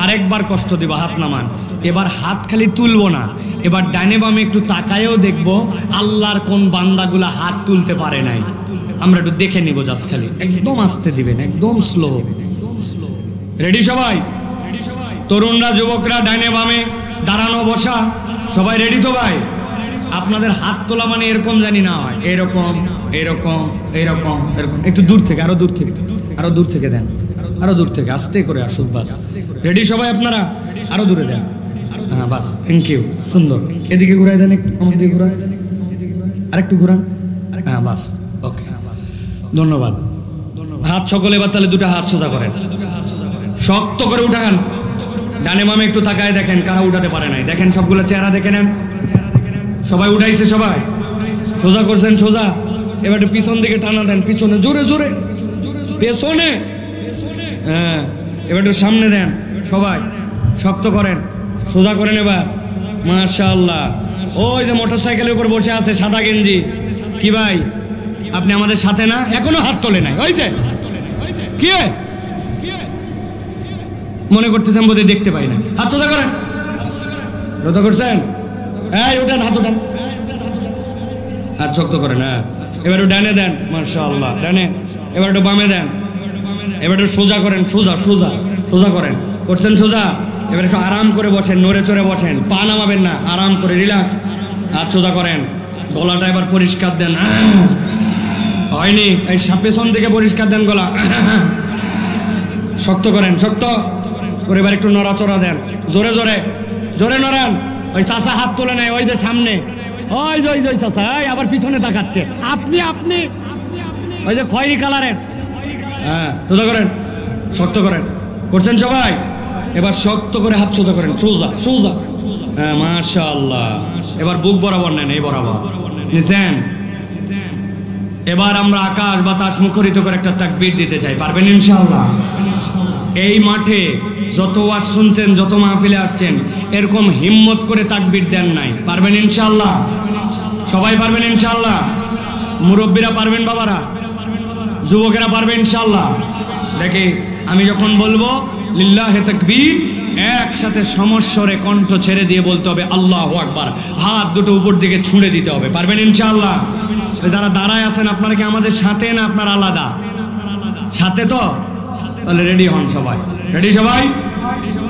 আরেকবার কষ্ট দিব, হাত নামান। এবার হাত খালি তুলবো না, এবার ডাইনে বামে একটু তাকায়ও দেখবো আল্লাহর কোন বান্দাগুলা হাত তুলতে পারে নাই। আমরা একটু দেখে নিব জাস্ট, খালি একদম আস্তে দিবেন, একদম স্লো। রেডি সবাই? তরুণরা, যুবকরা, ডাইনে বামে, দাঁড়ানো বসা, সবাই রেডি তো ভাই? আপনাদের হাত তোলা মানে এরকম জানি না হয়, এরকম এরকম এরকম এরকম। একটু দূর থেকে, আরো দূর থেকে, আরো দূর থেকে দেন, আরো দূর থেকে, আস্তে করে আসুক। বাস, রেডি সবাই আপনারা? আরো দূরে দেন। হ্যাঁ বাস, থ্যাংক ইউ। সুন্দর। এদিকে ঘুরাই দেন, একটু আমার দিকে ঘুরান, আরেকটু ঘুরান। হ্যাঁ বাস, ওকে, ধন্যবাদ। হাত সকলে এবার তাহলে দুটো হাত সোজা করেন, শক্ত করে উঠান। ডানে বামে একটু তাকায় দেখেন কারা উঠাতে পারে নাই। দেখেন সবগুলো চেহারা দেখে নেন। সবাই উঠাইছে? সবাই সোজা করছেন? সোজা। এবার একটু পিছন দিকে টানা দেন, পিছনে জোরে জোরে, পেছনে। হ্যাঁ, এবার একটু সামনে দেন। সবাই শক্ত করেন, সোজা করেন। এবার মাশাআল্লাহ, ওই যে মোটরসাইকেলের উপর বসে আছে সাদা গেঞ্জি, কি ভাই আপনি আমাদের সাথে না? এখনো হাত তোলে নাই। ওই যে কি মনে করতেছেন বোধহয় দেখতে পাই না। হাত সোজা করেন, রোধা করছেন? এই উঠেন, হাত উঠান, হাত শক্ত করেন। হ্যাঁ, এবার ডানে দেন, মাশাআল্লাহ ডানে। এবার একটু বামে দেন, এবার একটু সোজা করেন, সোজা সোজা সোজা করেন। করছেন সোজা। এবার একটু আরাম করে বসেন, নড়ে চড়ে বসেন, পা নামাবেন না, আরাম করে রিল্যাক্স। হাত সোজা করেন, গলাটা এবার পরিষ্কার দেন। হয়নি, এই পেছন থেকে পরিষ্কার দেন গলা। শক্ত করেন, শক্ত করে এবার একটু নড়াচড়া দেন, জোরে জোরে জোরে নড়ান। ওই চাচা হাত তোলে নাই, ওই যে সামনে, ওই যে ওই যে চাচা, এই আবার পিছনে তাকাচ্ছে। আপনি আপনি ওই যে খয়েরি কালারের। হ্যাঁ, সোজা করেন, শক্ত করেন। করছেন সবাই? এবার শক্ত করে হাত সোজা করেন, সোজা সোজা। হ্যাঁ, মাশাআল্লাহ। এবার বুক বরাবর নেন, এই বরাবর নিছেন। এবার আমরা আকাশ বাতাস মুখরিত করে একটা তাকবীর দিতে চাই। পারবেন ইনশাআল্লাহ? এই মাঠে যত ওয়াজ শুনছেন, যত মাহফিলে আসছেন, এরকম হিম্মত করে তাকবীর দেন নাই। পারবেন ইনশাআল্লাহ? সবাই পারবেন ইনশাআল্লাহ? মুরব্বীরা পারবেন, বাবারা, যুবকেরা পারবেন ইনশাআল্লাহ? দেখি আমি যখন বলবো লিল্লাহে তাকবীর, একসাথে সমস্বরে কণ্ঠ ছেড়ে দিয়ে বলতে হবে আল্লাহু আকবার। হাত দুটো উপর দিকে ছুঁড়ে দিতে হবে। পারবেন ইনশাআল্লাহ? যারা দাঁড়ায় আছেন, আপনারা কি আমাদের সাথে না আপনার আলাদা? সাথে তো? তাহলে রেডি হন সবাই। রেডি সবাই?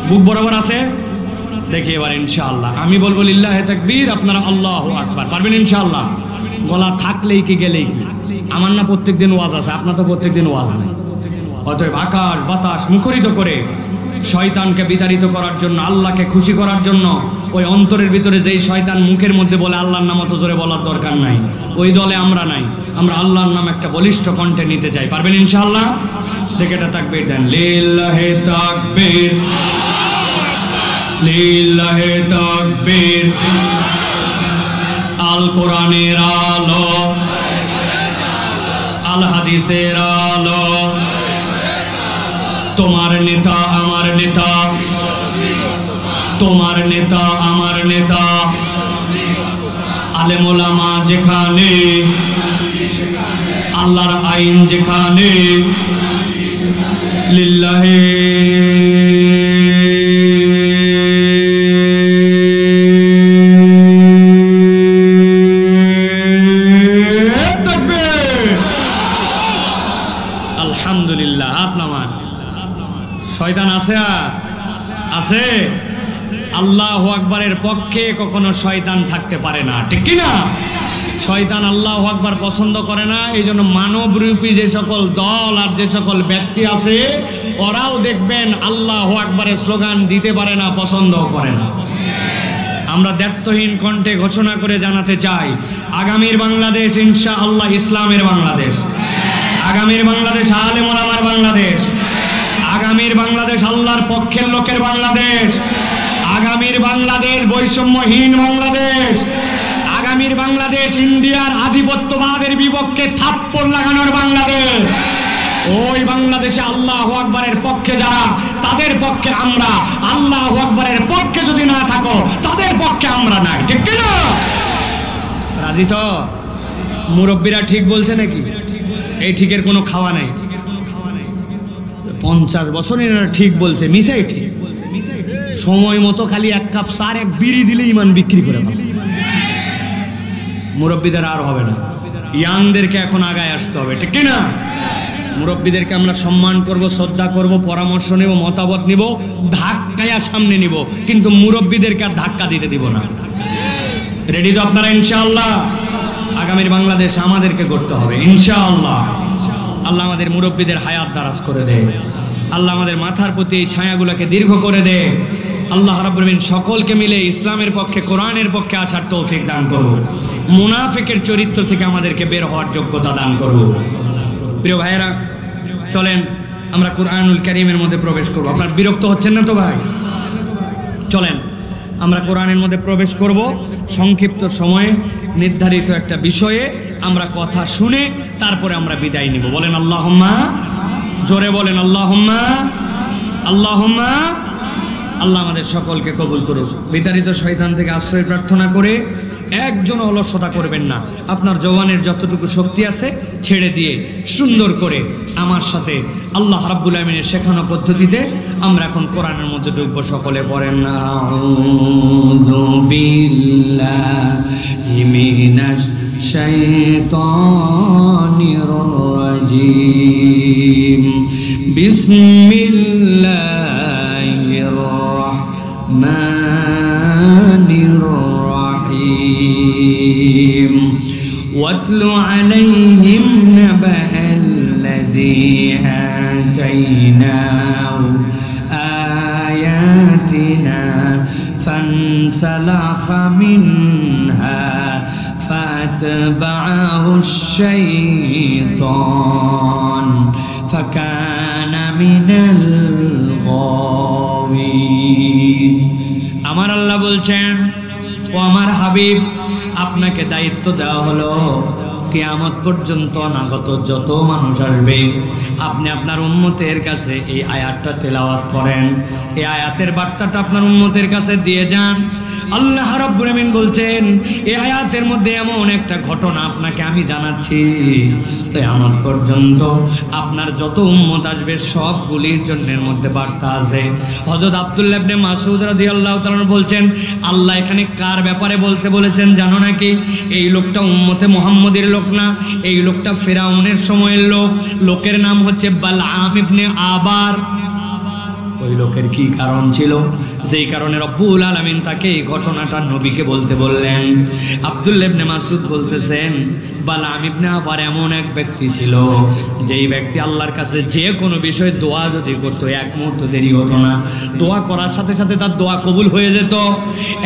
বুক বরাবর আছে? দেখি এবার ইনশাআল্লাহ আমি বলবো লিল্লাহে তাকবীর, আপনারা আল্লাহু আকবার। পারবেন ইনশাআল্লাহ? গলা থাকলেই কি গেলেই কি? আমার না প্রত্যেকদিন ওয়াজ আছে, আপনার তো প্রত্যেকদিন ওয়াজ নেই। অতএব আকাশ বাতাস মুখরিত করে শয়তানকে বিতাড়িত করার জন্য, আল্লাহকে খুশি করার জন্য, ওই অন্তরের ভিতরে যেই শয়তান মুখের মধ্যে বলে আল্লাহর নাম অত জোরে বলার দরকার নাই, ওই দলে আমরা নাই। আমরা আল্লাহর নাম একটা বলিষ্ঠ কণ্ঠে নিতে চাই। পারবেন ইনশাআল্লাহ? দেখে এটা তাকবীর দেন, লিল্লাহে তাকবীর, লিল্লাহে তাকবীর। আল কোরআনের আলো, আল হাদিসের আলো, তোমার নেতা আমার নেতা, তোমার নেতা আমার নেতা। আলেম ওলামা যেখানে, আল্লাহর আইন যেখানে, লিল্লাহে তাকবীর। আলহামদুলিল্লাহ। হাত নামান। শয়তান আছে? আছে। আল্লাহু আকবারের পক্ষে কখনো শয়তান থাকতে পারে না, ঠিক কি না? শয়তান আল্লাহু আকবার পছন্দ করে না। এই জন্য মানবরূপী যে সকল দল আর যে সকল ব্যক্তি আছে, ওরাও দেখবেন আল্লাহু আকবারের স্লোগান দিতে পারে না, পছন্দও করে না। আমরা দ্ব্যর্থহীন কণ্ঠে ঘোষণা করে জানাতে চাই, আগামীর বাংলাদেশ ইনশাআল্লাহ ইসলামের বাংলাদেশ, আগামীর বাংলাদেশ আলেম ওলামার বাংলাদেশ, আগামীর বাংলাদেশ আল্লাহর পক্ষের লোকের বাংলাদেশ, আগামীর বাংলাদেশ বৈষম্যহীন বাংলাদেশ, আগামীর বাংলাদেশ ইন্ডিয়ার আধিপত্যবাদের বিপক্ষে থাপ্পড় লাগানোর বাংলাদেশ। ওই বাংলাদেশে আল্লাহু আকবারের পক্ষে যারা, তাদের পক্ষে আমরা, আল্লাহু আকবারের পক্ষে যদি না থাকো, তাদের পক্ষে আমরা নাই, ঠিক কি না? রাজি তো? মুরব্বীরা ঠিক বলছে নাকি? এই ঠিকের কোনো খাওয়া নাই। 50 বছর এরা ঠিক বলছে, মিশাই ঠিক। সময় মতো খালি এক কাপ চার, এক বিড়ি দিলে ইমান বিক্রি করে ফেলে। মুরব্বীদের আর হবে না, ইয়াংদেরকে এখন আগায় আসতে হবে, ঠিক কি না? মুরব্বীদেরকে আমরা সম্মান করব, শ্রদ্ধা করব, পরামর্শ নেব, মতামত নিব, ধাক্কায়া সামনে নিব, কিন্তু মুরব্বীদেরকে আর ধাক্কা দিতে দিব না। রেডি তো আপনারা ইনশাআল্লাহ? আগামীর বাংলাদেশ আমাদেরকে করতে হবে ইনশাআল্লাহ। আল্লাহ আমাদের মুরব্বীদের হায়াত দারাজ করে দেয়, আল্লাহ আমাদের মাথার প্রতি এই ছায়াগুলোকে দীর্ঘ করে দেয়। আল্লাহ রাব্বুল আলামিন সকলকে মিলে ইসলামের পক্ষে, কোরআনের পক্ষে আসার তৌফিক দান করুন। মুনাফিকের চরিত্র থেকে আমাদেরকে বের হওয়ার যোগ্যতা দান করুন। প্রিয় ভাইয়েরা, চলেন আমরা কোরআনুল কারীমের মধ্যে প্রবেশ করব। আপনার বিরক্ত হচ্ছেন না তো ভাই? চলেন আমরা কোরআনের মধ্যে প্রবেশ করব। সংক্ষিপ্ত সময়ে নির্ধারিত একটা বিষয়ে আমরা কথা শুনে তারপরে আমরা বিদায় নিব। বলেন আল্লাহুম্মা, জোরে বলেন আল্লাহুম্মা, আল্লাহুম্মা। আল্লাহ আমাদের সকলকে কবুল করুন। বিতাড়িত শয়তান থেকে আশ্রয় প্রার্থনা করে একজন অলসতা করবেন না। আপনার জওয়ানের যতটুকু শক্তি আছে ছেড়ে দিয়ে সুন্দর করে আমার সাথে আল্লাহ রাব্বুল আমিনের শেখানো পদ্ধতিতে আমরা এখন কোরআনের মধ্যে ঢুকবো। সকলে পড়েন না, আউযু বিল্লাহি মিনাশ শাইতানির রাজিম, বিসমিল্লাহির রাহমানির রাহিম। ওয়াতলু আলাইহিম নাবা'আল্লাযী আতাইনাহু আয়াতিনা ফানসালাখা মিনহা ফাতবা'আহু আশ-শাইতান ফাকানা মিনাল গাওয়িন। আমার আল্লাহ বলছেন, ও আমার হাবিব, আপনাকে দায়িত্ব দেওয়া হলো কিয়ামত পর্যন্ত অনাগত যত মানুষ আসবে আপনি আপনার উম্মতের কাছে এই আয়াতটা তেলাওয়াত করেন। এই আয়াতের বার্তাটা আপনার উম্মতের কাছে দিয়ে যান। আল্লাহ রাব্বুল আমিন বলছেন, এই আয়াতের মধ্যে এমন একটা ঘটনা আপনাকে আমি জানাচ্ছি, কিয়ামত পর্যন্ত আপনার যত উম্মত আসবে সবগুলির জন্যের মধ্যে বার্তা আছে। হযরত আব্দুল্লাহ ইবনে মাসউদ রাদিয়াল্লাহু তাআলা বলছেন, আল্লাহ এখানে কার ব্যাপারে বলতে বলেছেন জানো নাকি? এই লোকটা উম্মতে মুহাম্মদের লোক না, এই লোকটা ফিরাউনের সময়ের লোক। লোকের নাম হচ্ছে বালআম ইবনে আবার। ওই লোকের কি কারণ ছিল, যেই কারণে রব্বুল আলামিন তাকে এই ঘটনাটা নবীকে বলতে বললেন। আব্দুল্লাহ ইবনে মাসউদ বলতেছেন, বালআম ইবনে আবার এমন এক ব্যক্তি ছিল, যেই ব্যক্তি আল্লাহর কাছে যে কোনো বিষয়ে দোয়া যদি করতো এক মুহূর্ত দেরি হতো না, দোয়া করার সাথে সাথে তার দোয়া কবুল হয়ে যেত।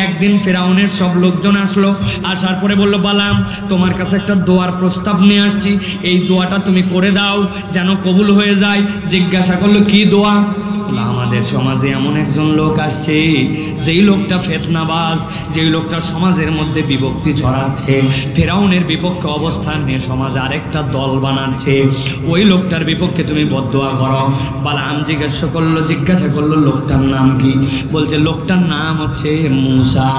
একদিন ফিরাউনের সব লোকজন আসলো, আসার পরে বলল, বালআম তোমার কাছে একটা দোয়ার প্রস্তাব নিয়ে আসছি, এই দোয়াটা তুমি করে দাও যেন কবুল হয়ে যায়। জিজ্ঞাসা করলো, কি দোয়া? আমাদের সমাজে এমন একজন লোক আসছে, যেই লোকটা ফিতনাবাজ, যেই লোকটা সমাজের মধ্যে বিভক্তি ছড়াচ্ছে, ফিরাউনের বিপক্ষে অবস্থান নিয়ে সমাজে আরেকটা দল বানাচ্ছে, ওই লোকটার বিপক্ষে তুমি বদদোয়া করো। বালআম জিজ্ঞাসা করলো লোকটার নাম কি? বলছে লোকটার নাম হচ্ছে মুসা।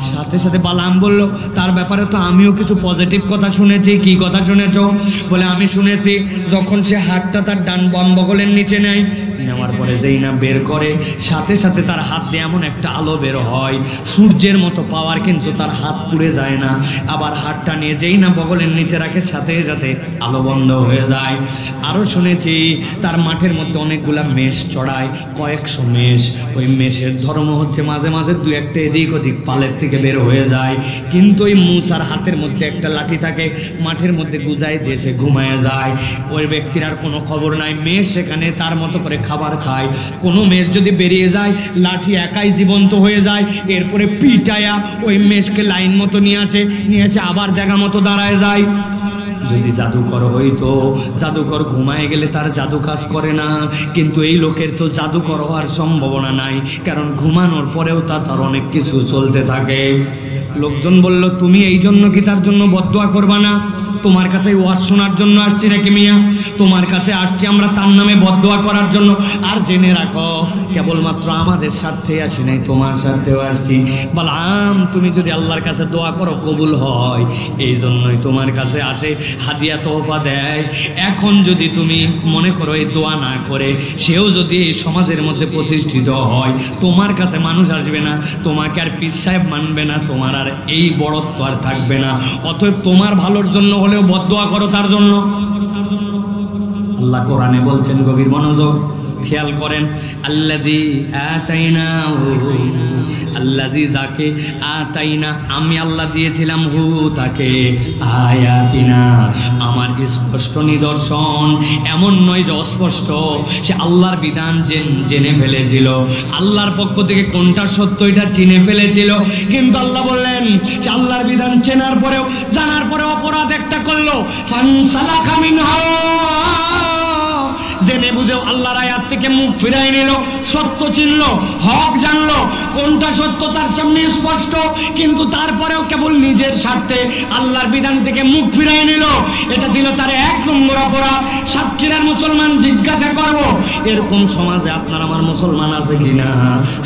সাথে সাথে বালআম বলল, তার ব্যাপারে তো আমিও কিছু পজিটিভ কথা শুনেছি। কি কথা শুনেছো? বলে আমি শুনেছি যখন সে হাতটা তার ডান বাম বগলের নিচে নেয়, নেওয়ার পরে যেই না বের করে, সাথে সাথে তার হাত দিয়ে এমন একটা আলো বের হয়, সূর্যের মতো পাওয়ার, কিন্তু তার হাত পুড়ে যায় না। আবার হাতটা নিয়ে যেই না বগলের নিচে রাখে, সাথে সাথে আলো বন্ধ হয়ে যায়। আরও শুনেছি তার মাঠের মধ্যে অনেকগুলা মেষ চড়ায়, কয়েকশো মেষ। ওই মেষের ধর্ম হচ্ছে মাঝে মাঝে দু একটা এদিক ওদিক পালের থেকে বের হয়ে যায়, কিন্তু ওই মুসার হাতের মধ্যে একটা লাঠি থাকে, মাঠের মধ্যে গুজাই দিয়ে সে ঘুমায় যায়। ওই ব্যক্তির আর কোনো খবর নাই। মেষ সেখানে তার মতো করে খাবার খায়। কোনো মেষ যদি বেরিয়ে যায়, লাঠি একাই জীবন্ত হয়ে যায়, এরপরে পিটায়া ওই মেষকে লাইন মতো নিয়ে আসে আবার জায়গা মতো দাঁড়ায় যায়। যদি জাদুকর হইতো, জাদুকর ঘুমায় গেলে তার জাদু কাজ করে না, কিন্তু এই লোকের তো জাদুকর হওয়ার সম্ভাবনা নাই, কারণ ঘুমানোর পরেও তার অনেক কিছু চলতে থাকে। লোকজন বলল, তুমি এই জন্য কি তার জন্য বদদোয়া করবা না? তোমার কাছে ওয়াজ শোনার জন্য আসছি নাকি মিয়া? তোমার কাছে আসছি আমরা তার নামে বদদোয়া করার জন্য। আর জেনে রাখো, কেবলমাত্র আমাদের স্বার্থে আসি নাই, তোমার স্বার্থেও আসছি। বালআম তুমি যদি আল্লাহর কাছে দোয়া করো কবুল হয়, এই জন্যই তোমার কাছে আসে, হাদিয়া তোহফা দেয়। এখন যদি তুমি মনে করো এই দোয়া না করে সেও যদি এই সমাজের মধ্যে প্রতিষ্ঠিত হয়, তোমার কাছে মানুষ আসবে না, তোমাকে আর পীর সাহেব মানবে না, তোমার আর এই বড়ত্ব আর থাকবে না। অতএব তোমার ভালোর জন্য হলেও বদদোয়া করো তার জন্য। আল্লাহ কোরআনে বলছেন, গভীর মনোযোগ খেয়াল করেন, আল্লাযী আতাইনাহু, আল্লাযী যাকে, আতাইনা আমি আল্লাহ দিয়েছিলাম, হু তাকে, আয়াতিনা আমার স্পষ্ট নিদর্শন। এমন নয় যে অস্পষ্ট, সে আল্লাহর বিধান জেনে ফেলেছিল, আল্লাহর পক্ষ থেকে কোনটা সত্য এটা চিনে ফেলেছিল। কিন্তু আল্লাহ বললেন যে আল্লাহর বিধান চেনার পরেও, জানার পরেও অপরাধ একটা করলো, ফানসালাখা মিনহা, জেনে বুঝেও আল্লাহর আয়াত থেকে মুখ ফিরাই নিল, সত্য চিনল, হক জানলো, কোনটা সত্য তার সামনে স্পষ্ট, কিন্তু তারপরেও কেবল নিজের স্বার্থে আল্লাহর বিধান থেকে মুখ ফিরাই নিল। এটা ছিল তার 1 নম্বর অপরাধ। সাতক্ষীরার মুসলমান জিজ্ঞাসা করব, এরকম সমাজে আপনার আমার মুসলমান আছে কিনা?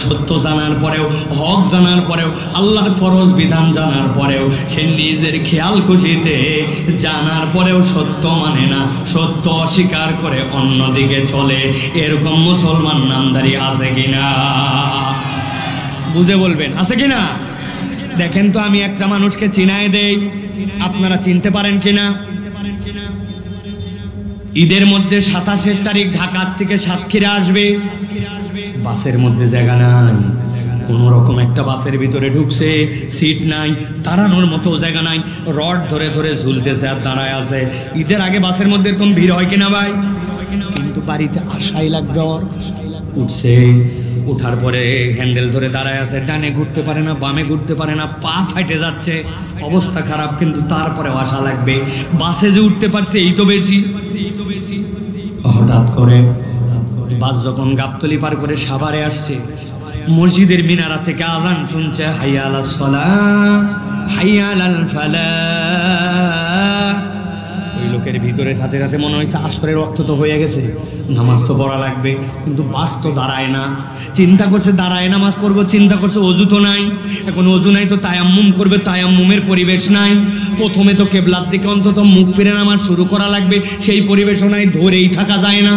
সত্য জানার পরেও, হক জানার পরেও, আল্লাহর ফরজ বিধান জানার পরেও সে নিজের খেয়াল খুশিতে জানার পরেও সত্য মানে না, সত্য অস্বীকার করে অন্যদিকে চলে, এরকম মুসলমান নামদারি আছে কিনা? বুঝে বলবেন আছে কিনা? দেখেন তো, আমি একটা মানুষকে চিনায় দেই, আপনারা চিনতে পারেন কিনা? ঈদের মধ্যে 27 তারিখ ঢাকার থেকে সাতক্ষীরা আসবে, বাসের মধ্যে জায়গা নাই, কোন রকম একটা বাসের ভিতরে ঢুকছে, সিট নাই, দাঁড়ানোর মতো জায়গা নাই, রড ধরে ধরে ঝুলতেছে আর দাঁড়ায় আছে। ঈদের আগে বাসের মধ্যে এরকম ভিড় হয় কিনা ভাই? কিন্তু বাড়িতে আসাই লাগবে। ওর উঠছে, উঠার পরে হ্যান্ডেল ধরে দাঁড়ায় আছে, ডানে ঘুরতে পারে না, বামে ঘুরতে পারে না, পা ফাটে যাচ্ছে, অবস্থা খারাপ, কিন্তু তারপরেও আসা লাগবে। বাসে যে উঠতে পারছে এই তো বেশি। হঠাৎ করে বাস যখন গাবতলী পার করে সাভারে আসছে, মসজিদের মিনারা থেকে আযান শুনছে, হাইয়া আলাস সালাহ, হাইয়া আলাল ফালাহ। ওই লোকের ভিতরে সাথে সাথে মনে হয়েছে আসরের ওয়াক্ত তো হয়ে গেছে, নামাজ তো পড়া লাগবে, কিন্তু বাস তো দাঁড়ায় না। চিন্তা করছে দাঁড়ায় নামাজ পড়বো, চিন্তা করছে অজু তো নাই, এখন অজু নাই তো তায়াম্মুম করবে, তায়াম্মুমের পরিবেশ নাই। প্রথমে তো কেবলার দিকে অন্তত মুখ ফিরে নামাজ শুরু করা লাগবে, সেই পরিবেশও নাই, ধরেই থাকা যায় না।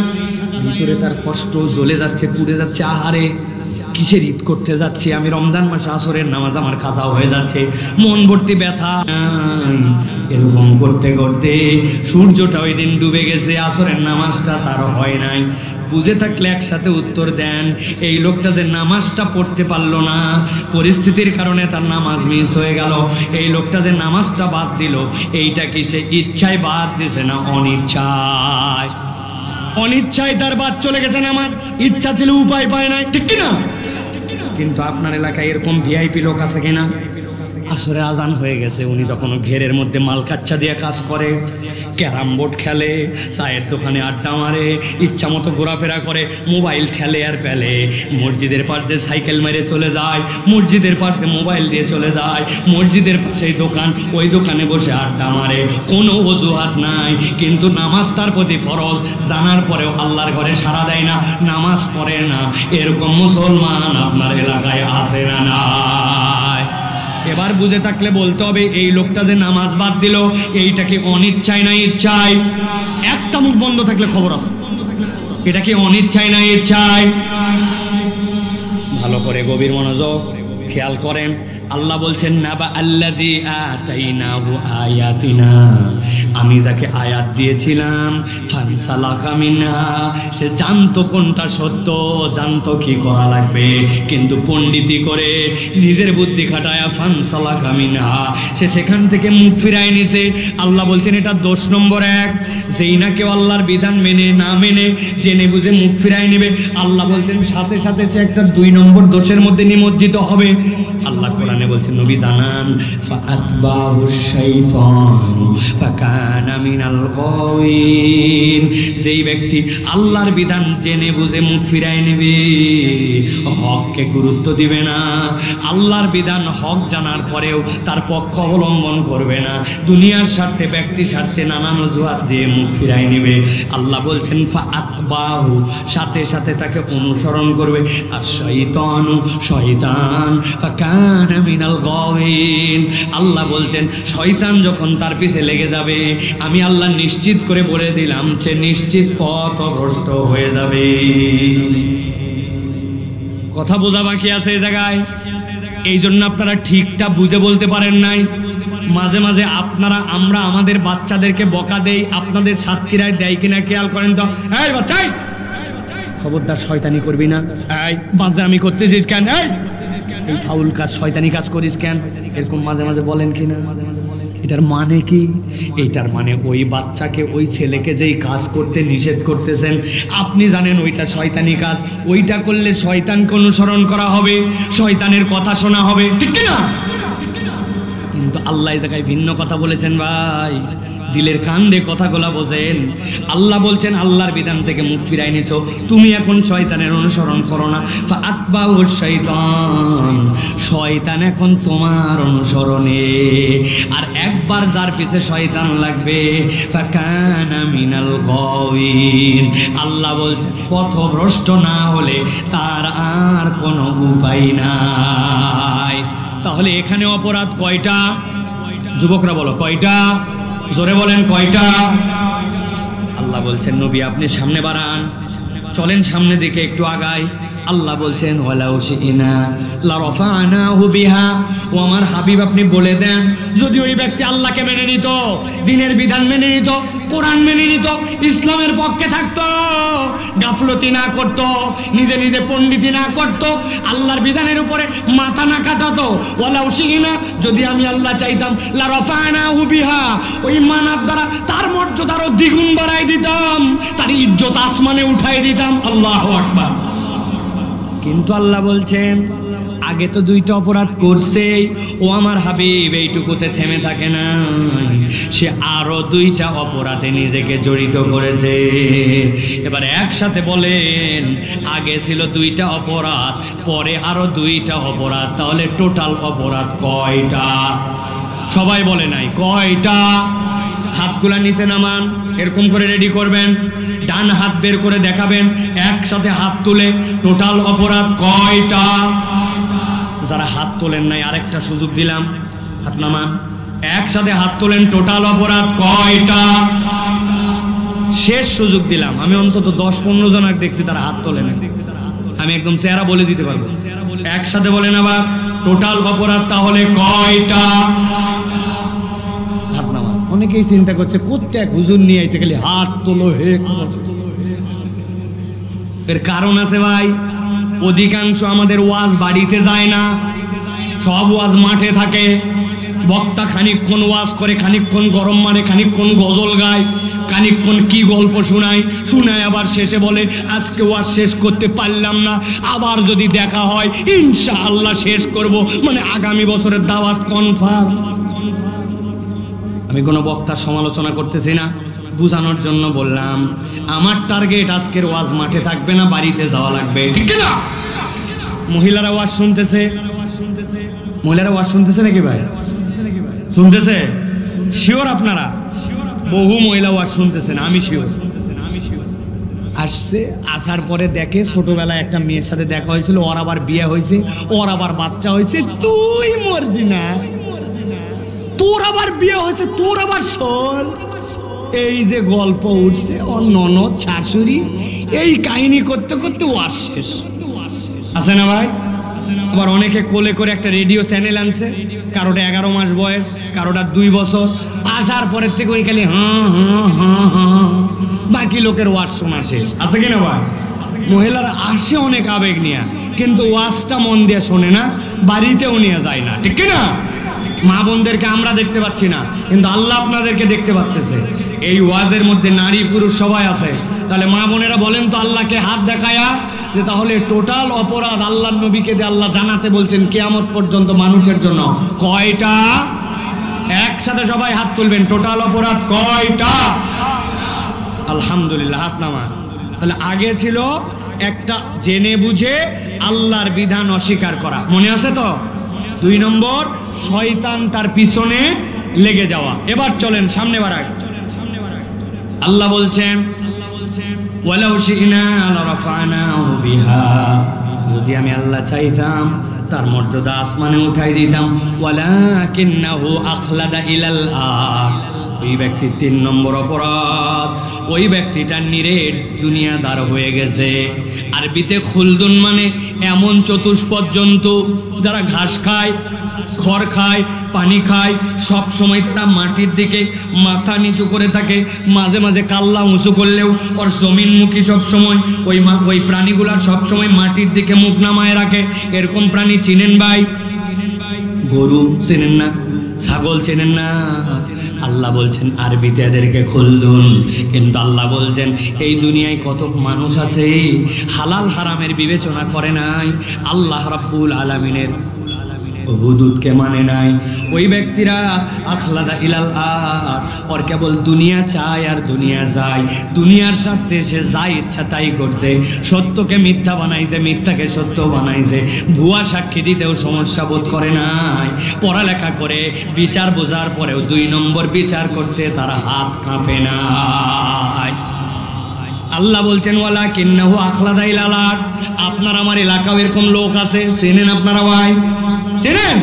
ভিতরে তার কষ্ট জ্বলে যাচ্ছে, পুড়ে যাচ্ছে, আহারে কিসের ঈদ করতে যাচ্ছি আমি, রমজান মাসে আসরের নামাজ আমার কাজা হয়ে যাচ্ছে, মন ভর্তি ব্যথা। এরকম করতে করতে সূর্যটা ওই দিন ডুবে গেছে, আসরের নামাজটা তার হয় নাই। বুঝে থাকলে একসাথে উত্তর দেন, এই লোকটা যে নামাজটা পড়তে পারলো না, পরিস্থিতির কারণে তার নামাজ মিস হয়ে গেল, এই লোকটা যে নামাজটা বাদ দিল, এইটা কি সে ইচ্ছায় বাদ দিছে না অনিচ্ছায়? অনিচ্ছায় তার বাদ চলে গেছে নামাজ, ইচ্ছা ছিল উপায় পায় নাই, ঠিক কিনা? কিন্তু আপনার এলাকায় এরকম ভিআইপি লোক আছে কিনা? আসরে আজান হয়ে গেছে, উনি তখন ঘেরের মধ্যে মালকাচ্চা দিয়ে কাজ করে, ক্যারাম বোর্ড খেলে, চায়ের দোকানে আড্ডা মারে, ইচ্ছা মতো ঘোরাফেরা করে, মোবাইল ঠেলে আর ফেলে, মসজিদের পাশ দিয়ে সাইকেল মেরে চলে যায়, মসজিদের পাশ দিয়ে মোবাইল দিয়ে চলে যায়, মসজিদের পাশেই দোকান, ওই দোকানে বসে আড্ডা মারে, কোনো অজুহাত নাই, কিন্তু নামাজ তার প্রতি ফরজ জানার পরেও আল্লাহর ঘরে সাড়া দেয় না, নামাজ পড়ে না। এরকম মুসলমান আপনার এলাকায় আছে না নাই? এবার বুঝে থাকলে বলতে হবে, এই লোকটা যে নামাজ বাদ দিল, এইটা কি অনিচ্ছায় না ইচ্ছায়? একটা মুখ বন্ধ থাকলে খবর আছে, এটা কি অনিচ্ছায় না ইচ্ছায়? ভালো করে গভীর মনোযোগ খেয়াল করেন। আল্লাহ বলছেন, নাবা আল্লাযী আতাইনাহু আয়াতিনা, আমি যাকে আয়াত দিয়েছিলাম, ফানসালাখা মিনহা, সে জানতো কোনটা সত্য, জানতো কি করা লাগবে, কিন্তু পণ্ডিতি করে নিজের বুদ্ধি খাটায়া ফানসালাখা মিনহা, সে সেখান থেকে মুখ ফিরায় নিছে। আল্লাহ বলছেন এটা দোষ নম্বর 1, যেই না কেউ আল্লাহর বিধান মেনে না মেনে জেনে বুঝে মুখ ফিরায় নেবে, আল্লাহ বলছেন সাথে সাথে সে একটা 2 নম্বর দোষের মধ্যে নিমজ্জিত হবে। আল্লাহ কোরআনে বলছেন, নবী জানান, ফাআতবাহু শাইতানু ফাকানা মিনাল গাওয়িন, যেই ব্যক্তি আল্লাহর বিধান জেনে বুঝে মুখ ফিরায় নেবে, হককে গুরুত্ব দিবে না, আল্লাহর বিধান হক জানার পরেও তার পক্ষ অবলম্বন করবে না, দুনিয়ার স্বার্থে ব্যক্তির স্বার্থে নানান অজুহাত দিয়ে মুখ ফিরায় নেবে, আল্লাহ বলছেন ফাআতবাহু, সাথে সাথে তাকে অনুসরণ করবে, আর শাইতানু, শয়তান, ফাকানা মিনাল গাওয়িন, আল্লাহ বলছেন শয়তান যখন তার পিছে লেগে যাবে, আমি আল্লাহ নিশ্চিত করে বলে দিলাম সে নিশ্চিত পথভ্রষ্ট হয়ে যাবে। কথা বোঝা বাকি আছে এই জায়গায়? এই জন্য আপনারা ঠিকটা বুঝে বলতে পারেন নাই। মাঝে মাঝে আপনারা আমরা আমাদের বাচ্চাদেরকে বকা দেই, আপনাদের সাতক্ষীরায় দেয় কিনা খেয়াল করেন তো। এই বাচ্চাই, খবরদার শয়তানি করবি না, এই বাদরামি করতেছিস কেন, এই ফাউল কাজ শয়তানি কাজ করিস কেন, এরকম মাঝে মাঝে বলেন কিনা? এটার মানে কি? এইটার মানে ওই বাচ্চাকে, ওই ছেলেকে যেই কাজ করতে নিষেধ করতেছেন, আপনি জানেন ওইটা শয়তানি কাজ, ওইটা করলে শয়তানকে অনুসরণ করা হবে, শয়তানের কথা শোনা হবে, ঠিক কিনা? কিন্তু আল্লাহ এই জায়গায় ভিন্ন কথা বলেছেন ভাই। দিলের কান দিয়ে কথাগুলা বোঝেন। আল্লাহ বলছেন আল্লাহর বিধান থেকে মুখ ফিরাই নিছো, তুমি এখন শয়তানের অনুসরণ করো না। ফাআতবাউ শাইতান, শয়তান এখন তোমার অনুসরণে। আর একবার যার পিছে শয়তান লাগবে ফাকানা মিনাল গাওয়িন, আল্লাহ বলছেন পথভ্রষ্ট না হলে তার আর কোনো উপায় নাই। তাহলে এখানে অপরাধ কয়টা? যুবকরা বলো কয়টা? জোরে বলেন কয়টা? আল্লাহ বলছেন নবী আপনি সামনে বাড়ান, চলেন সামনে দিকে একটু আগাই। আল্লাহ বলছেন ওয়ালাউ শিনা লারফানাহু বিহা, ও আমার হাবিব আপনি বলে দেন যদি ওই ব্যক্তি আল্লাহকে মেনে নিত, দ্বীনের বিধান মেনে নিত, কোরআন মেনে নিত, ইসলামের পক্ষে থাকতো, গাফলতি না করত, নিজে নিজে পণ্ডিতি না করত, আল্লাহর বিধানের উপরে মাথা না কাটাতো, ওয়ালাউ শিনা, যদি আমি আল্লাহ চাইতাম, লারফানাহু বিহা, ওই মানার দ্বারা তার মর্যাদা আরো দ্বিগুণ বাড়াই দিতাম, তার ইজ্জত আসমানে উঠাই দিতাম। আল্লাহু আকবার। কিন্তু আল্লাহ বলছেন আগে তো দুইটা অপরাধ করছে, ও আমার হাবিব এইটুকুতে থেমে থাকে না, সে আরো দুইটা অপরাধে নিজেকে জড়িত করেছে। এবার একসাথে বলেন, আগে ছিল দুইটা অপরাধ, পরে আরো দুইটা অপরাধ, তাহলে টোটাল অপরাধ কয়টা? সবাই বলে নাই কয়টা? হাতগুলা নিচে নামান, এরকম করে রেডি করবেন, ডান হাত বের করে দেখাবেন, একসাথে হাত তুলে টোটাল অপরাধ কয়টা? যারা হাত তোলেন নাই আরেকটা সুযোগ দিলাম, হাত নামান, একসাথে হাত তোলেন, টোটাল অপরাধ কয়টা? শেষ সুযোগ দিলাম, আমি অন্তত 10-15 জন দেখছি তারা হাত তোলে না, আমি একদম চেহারা বলে দিতে পারবো। একসাথে বলেন আবার, টোটাল অপরাধ তাহলে কয়টা? হাত নামান। অনেকেই চিন্তা করছে করতে এক হুজুর নিয়ে আইছে, খালি হাত তোলো হে। এর কারণ আছে ভাই, অধিকাংশ আমাদের ওয়াজ বাড়িতে যায় না, সব ওয়াজ মাঠে থাকে। বক্তা খানিকক্ষণ ওয়াজ করে, খানিকক্ষণ গরম মারে, খানিকক্ষণ গজল গায়, খানিকক্ষণ কি গল্প শোনায়, আবার শেষে বলে আজকে ওয়াজ শেষ করতে পারলাম না, আবার যদি দেখা হয় ইনশাআল্লাহ শেষ করব, মানে আগামী বছরের দাওয়াত কনফার্ম। আমি কোনো বক্তার সমালোচনা করতেছি না, বুঝানোর জন্য বললাম আমার টার্গেট আজকের ওয়াজ মাঠে থাকবে না, বাড়িতে যাওয়া লাগবে, ঠিক না? মহিলারা ওয়াজ শুনতেছে, মহিলারা ওয়াজ শুনতেছে নাকি ভাই? শুনতেছে? শিওর আপনারা? বহু মহিলা ওয়াজ শুনতেছেন, আমি শিওর। আসছে, আসার পরে দেখে ছোটবেলায় একটা মেয়ের সাথে দেখা হয়েছিল, ওর আবার বিয়ে হয়েছে, ওর আবার বাচ্চা হয়েছে, তুই মরজি না, তোর আবার বিয়ে হয়েছে, তোর আবার শোল। এই যে গল্প উঠছে, ওর ননদ শাশুড়ি, এই কাহিনী করতে করতে ওয়াজ শেষ। আছে না ভাই? আবার অনেকে কোলে করে একটা রেডিও চ্যানেল আনছে, কারোটা 11 মাস বয়স, কারোটা 2 বছর। আসার পরের থেকে ওই খালি বাকি লোকের ওয়াজ শোনা শেষ। আছে কিনা ভাই? মহিলারা আসে অনেক আবেগ নিয়ে, কিন্তু ওয়াজটা মন দিয়ে শোনে না, বাড়িতেও নিয়ে যায় না, ঠিক কিনা? মা বোনদেরকে আমরা দেখতে পাচ্ছি না, কিন্তু আল্লাহ আপনাদেরকে দেখতে পাচ্ছেছে। এই ওয়াজের মধ্যে নারী পুরুষ সবাই আছে। তাহলে মা বোনেরা বলেন তো আল্লাহকে হাত দেখায়া যে তাহলে টোটাল অপরাধ আল্লাহর নবীকে দিয়ে আল্লাহ জানাতে বলছেন কিয়ামত পর্যন্ত মানুষের জন্য কয়টা? একসাথে সবাই হাত তুলবেন, টোটাল অপরাধ কয়টা? আলহামদুলিল্লাহ, হাত নামান। তাহলে আগে ছিল একটা জেনে বুঝে আল্লাহর বিধান অস্বীকার করা, মনে আছে তো? 2 নম্বর শয়তান তার পিছনে লেগে যাওয়া। এবার চলেন সামনে বাড়াই। আল্লাহ বলছেন ওয়ালাউ শিনা লারফানাহু বিহা, যদি আমি আল্লাহ চাইতাম তার মর্যাদা আসমানে উঠাই দিতাম। ওয়ালাকিন্নাহু আখলাদা ইলাল আরদ, ওই ব্যক্তির 3 নম্বর অপরাধ, ওই ব্যক্তিটা নিরেট দুনিয়াদার হয়ে গেছে। আরবিতে খুলদুন মানে এমন চতুষ্পদ জন্তু যারা ঘাস খায়, খড় খায়, পানি খায়, সব সময় তারা মাটির দিকে মাথা নিচু করে থাকে, মাঝে মাঝে কাল্লা উঁচু করলেও ওর জমিনমুখী সব সময়। ওই প্রাণীগুলার সব সময় মাটির দিকে মুখ নামায় রাখে। এরকম প্রাণী চিনেন ভাই? গরু চেনেন না? ছাগল চেনেন না? আল্লাহ বলছেন আরবিতে এদেরকে খুলদুন। কিন্তু আল্লাহ বলছেন এই দুনিয়ায় কত মানুষ আছে হালাল হারামের বিবেচনা করে নাই। আল্লাহ রাব্বুল আলামিনের হুদুদকে মানে নাই। ওই ব্যক্তিরা আখলাদা ইলাল আর ওর কেবল দুনিয়া চায় আর দুনিয়া যায়, দুনিয়ার স্বার্থে সে যা ইচ্ছা তাই করছে, সত্যকে মিথ্যা বানাইছে, মিথ্যাকে সত্য বানাইছে, ভুয়া সাক্ষী দিতেও সমস্যা বোধ করে নাই। পড়ালেখা করে বিচার বোঝার পরেও 2 নম্বর বিচার করতে তার হাত কাঁপে নাই। আল্লাহ বলছেন ওয়ালাকিন্নাহু আখলাদা ইলাল আরদ। আপনার আমার এলাকাও এরকম লোক আছে, চেনেন আপনারা ভাই? চেনেন?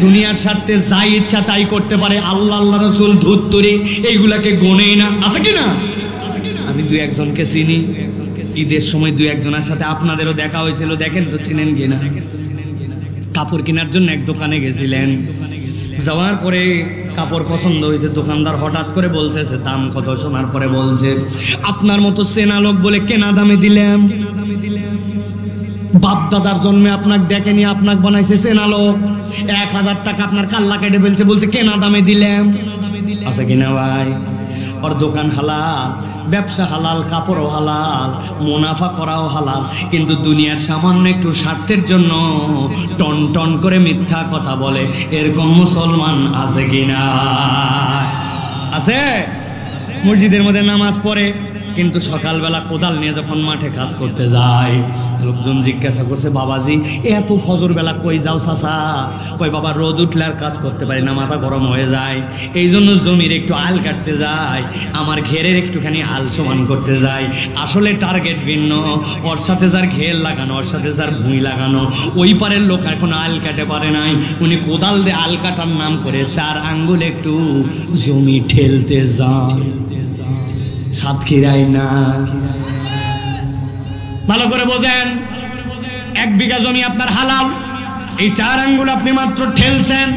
দুনিয়ার স্বার্থে যা ইচ্ছা তাই করতে পারে, আল্লাহ আল্লাহ রাসূল ধুত্তুরি এইগুলাকে গোনেই না, আছে কি না? আমি 2-1 জনকে চিনি, ঈদের সময় 2-1 জনের সাথে আপনাদেরও দেখা হয়েছিল, দেখেন তো চিনেন কিনা। কাপড় কেনার জন্য এক দোকানে গেছিলেন, যাওয়ার পরে কাপড় পছন্দ হয়েছে, দোকানদার হঠাৎ করে বলতেছে দাম কত, শোনার পরে বলছে আপনার মতো চেনা লোক বলে কেনা দামে দিলাম, বাপ দাদার জন্মে আপনাকে দেখেনি, আপনাকে বানাইছে চেনা লোক, 1000 টাকা আপনার কাল্লা কেটে ফেলছে, বলছে কেনা দামে দিলাম। আছে কিনা ভাই? ওর দোকান হালাল, ব্যবসা হালাল, কাপড়ও হালাল, মুনাফা করাও হালাল, কিন্তু দুনিয়ার সামান্য একটু স্বার্থের জন্য টন টন করে মিথ্যা কথা বলে, এরকম মুসলমান আছে কিনা? আছে? মসজিদের মধ্যে নামাজ পড়ে, কিন্তু সকালবেলা কোদাল নিয়ে যখন মাঠে কাজ করতে যায়, লোকজন জিজ্ঞাসা করছে বাবাজি এত ফজর বেলা কই যাও চাচা? কই বাবা রোদ উঠলে আর কাজ করতে পারি না, মাথা গরম হয়ে যায়, এই জন্য জমির একটু আল কাটতে যায়, আমার ঘেরের একটুখানি আল সমান করতে যায়। আসলে টার্গেট ভিন্ন, ওর সাথে যার ঘের লাগানো, ওর সাথে যার ভুঁই লাগানো, ওই পারের লোক এখন আল কাটে পারে নাই, উনি কোদাল দিয়ে আল কাটার নাম করে 4 আঙ্গুল একটু জমি ঠেলতে যায়, সাতক্ষীরাই না। ভালো করে বোঝেন, 1 বিঘা জমি আপনার হালাল, এই 4 আঙ্গুল আপনি মাত্র ঠেলছেন,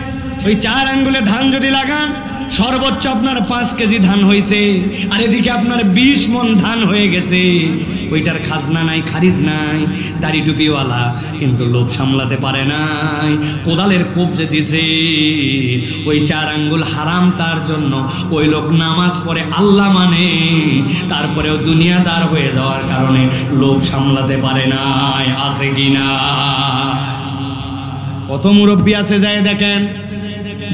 ওই 4 আঙ্গুলে ধান যদি লাগান সর্বোচ্চ আপনার 5 কেজি ধান হয়েছে, আর এদিকে আপনার 20 মণ ধান হয়ে গেছে, ওইটার খাজনা নাই, খারিজ নাই, দাড়ি টুপিওয়ালা, কিন্তু লোভ সামলাতে পারে নাই, কোদালের কোপ যে দিছে, ওই 4 আঙ্গুল হারাম তার জন্য, ওই লোক নামাজ পড়ে আল্লাহ মানে, তারপরেও দুনিয়াদার হয়ে যাওয়ার কারণে লোভ সামলাতে পারে নাই। আছে কিনা? কত মুরব্বী আছে যায় দেখেন,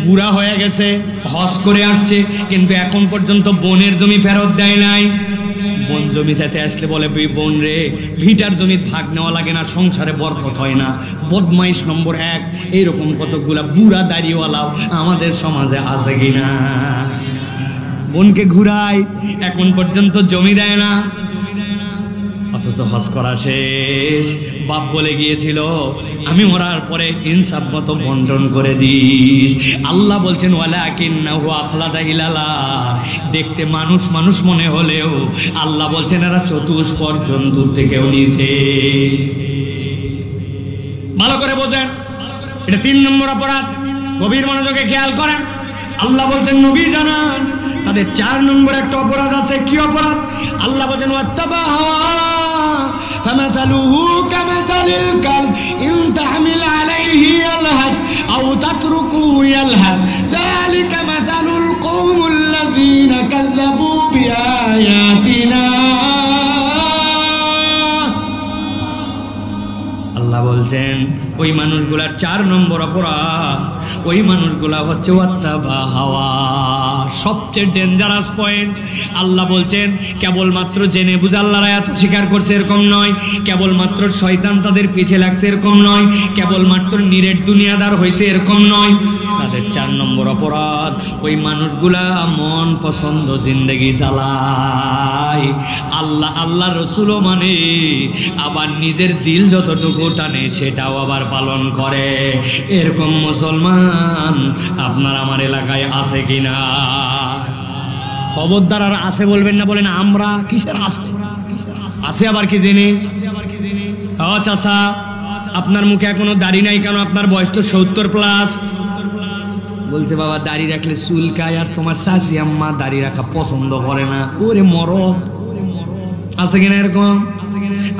বুড়া হয়ে গেছে, হজ করে আসছে, কিন্তু এখন পর্যন্ত বোনের জমি ফেরত দেয় নাই। বোন জমি চাইতে আসলে বলে বোন রে, ভিটার জমি ভাগ নেওয়া লাগে না, সংসারে বরকত হয় না, বদমাইশ নম্বর 1। এইরকম কতগুলা বুড়া দাড়িওয়ালাও আমাদের সমাজে আছে কিনা? বোনকে ঘুরায়, এখন পর্যন্ত জমি দেয় না, অথচ হজ করা শেষ, বাপ বলে গিয়েছিল আমি মরার পরে ইনসাফ মতো বন্টন করে দিস। আল্লাহ বলছেন ওয়ালাকিন্নাহু আখলাদা ইলাল আরদ। দেখতে মানুষ মানুষ মনে হলেও আল্লাহ বলছেন এরা চতুষ্পদ জন্তুর থেকেও নিচে। ভালো করে বোঝেন, এটা 3 নম্বর অপরাধ, গভীর মনোযোগে খেয়াল করেন। আল্লাহ বলছেন নবী জানান তাদের 4 নম্বর একটা অপরাধ আছে। কি অপরাধ? আল্লাহ বলেন ওয়াত্তাবা হাওয়া ফামাসালুহু কামাসালিল কালব ইন তাহমিল আলাইহি ইয়ালহাস আও তাতরুকু ইয়ালহাস যালিকা মাসালুল কওমিল্লাযিনা কাযাবু বিআয়াতিনা। আল্লাহ বলছেন ওই মানুষগুলার 4 নম্বর অপরাধ, ওই মানুষগুলা হচ্ছে ওয়াত্তাবা হাওয়া, সবচেয়ে ডেঞ্জারাস পয়েন্ট। আল্লাহ বলছেন কেবলমাত্র জেনে বুঝে আল্লাহর আয়াত স্বীকার করছে এরকম নয়, কেবলমাত্র শয়তান তাদের পিছে লাগছে এরকম নয়, কেবলমাত্র নিরেট দুনিয়াদার হয়েছে এরকম নয়। তাদের 4 নম্বর অপরাধ, ওই মানুষগুলা মন পছন্দ জিন্দেগি চালায়, আল্লাহ আল্লাহ রসুলও মানে, আবার নিজের দিল যতটুকু টানে সেটাও আবার পালন করে। এরকম মুসলমান আপনার আমার এলাকায় আছে কিনা? খবরদার আর আছে বলবেন না, বলেন আমরা কিসের আছে? আছে আবার কি জিনিস? চাচা আপনার মুখে এখনো দাড়ি নাই কেন? আপনার বয়স তো 70+। বলছে বাবা দাড়ি রাখলে চুলকায়, আর তোমার শাশি আম্মা দাড়ি রাখা পছন্দ করে না। ওরে মরদ, আছে কিনা এরকম?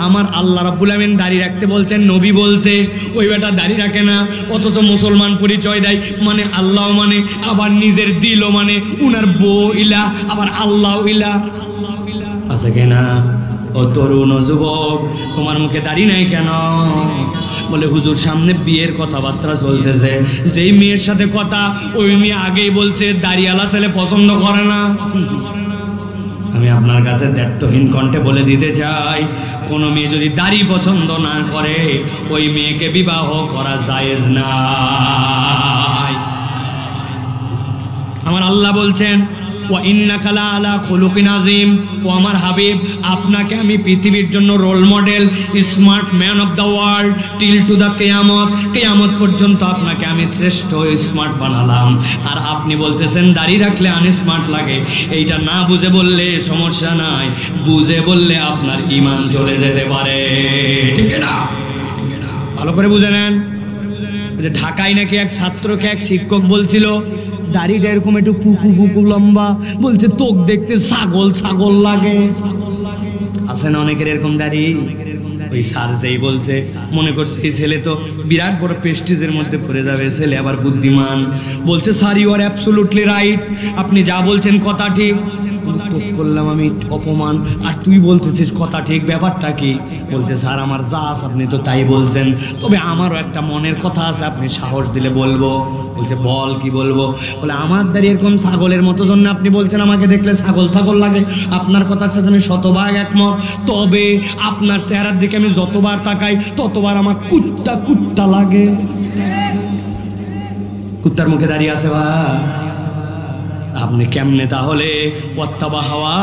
আমার আল্লাহ রাব্বুল আমিন দাড়ি রাখতে বলছেন, নবী বলছে ওই বেটা দাড়ি রাখে না, অথচ মুসলমান পরিচয় দেয়, মানে আল্লাহ মানে, আবার নিজের দিলও মানে, উনার বউ ইলা, আবার আল্লাহ ইলা। আছে কিনা? ও তরুণ ও যুবক, তোমার মুখে দাড়ি নাই কেন? বলে হুজুর সামনে বিয়ের কথাবার্তা চলতেছে, যেই মেয়ের সাথে কথা ওই মেয়ে আগেই বলছে দাড়িওয়ালা ছেলে পছন্দ করে না। আমি আপনার কাছে দায়িত্বহীন কণ্ঠে বলে দিতে চাই, কোনো মেয়ে যদি দাড়ি পছন্দ না করে ওই মেয়েকে বিবাহ করা জায়েজ না। আমার আল্লাহ বলছেন ওয়া ইন্নাকা লাআলা খুলুকিন আযীম, ও আমার হাবিব আপনাকে আমি পৃথিবীর জন্য role model, smart man of the world till to the কিয়ামত পর্যন্ত আপনাকে আমি শ্রেষ্ঠ স্মার্ট বানালাম। আর আপনি বলতেছেন দাড়ি রাখলে আনস্মার্ট লাগে। এইটা না বুঝে বললে সমস্যা নাই, বুঝে বললে আপনার ঈমান চলে যেতে পারে, ঠিক না? ভালো করে বুঝে নেন। যে ঢাকায় নাকি এক ছাত্রকে এক শিক্ষক বলছিল দাড়িটা এরকম একটু পুকু পুকু লম্বা, বলছে তোক দেখতে ছাগল ছাগল লাগে। আছে না অনেকের এরকম দাড়ি? ওই স্যার যেই বলছে মনে করছে এই ছেলে তো বিরাট বড় প্রেস্টিজের মধ্যে পড়ে যাবে, ছেলে আবার বুদ্ধিমান। বলছে sir you are absolutely right, আপনি যা বলছেন কথা ঠিক। তোক করলাম আমি অপমান, আর তুই বলতেছিস কথা ঠিক, ব্যাপারটা কি? বলছে স্যার আমার যা আছে আপনি তো তাই বলছেন, তবে আমারও একটা মনের কথা আছে, আপনি সাহস দিলে বলবো। বলছে বল কি বলবো? বলে আমার দাঁড়ি এরকম ছাগলের মতো জন্য আপনি বলছেন আমাকে দেখলে ছাগল ছাগল লাগে। আপনার কথার সাথে আমি শতভাগ একমত, তবে আপনার চেহারার দিকে আমি যতবার তাকাই ততবার আমার কুত্তা কুত্তা লাগে। কুত্তার মুখে দাঁড়িয়ে আছে ভাই, আপনি কেমনে তাহলে ওয়াত্তাবা হাওয়া?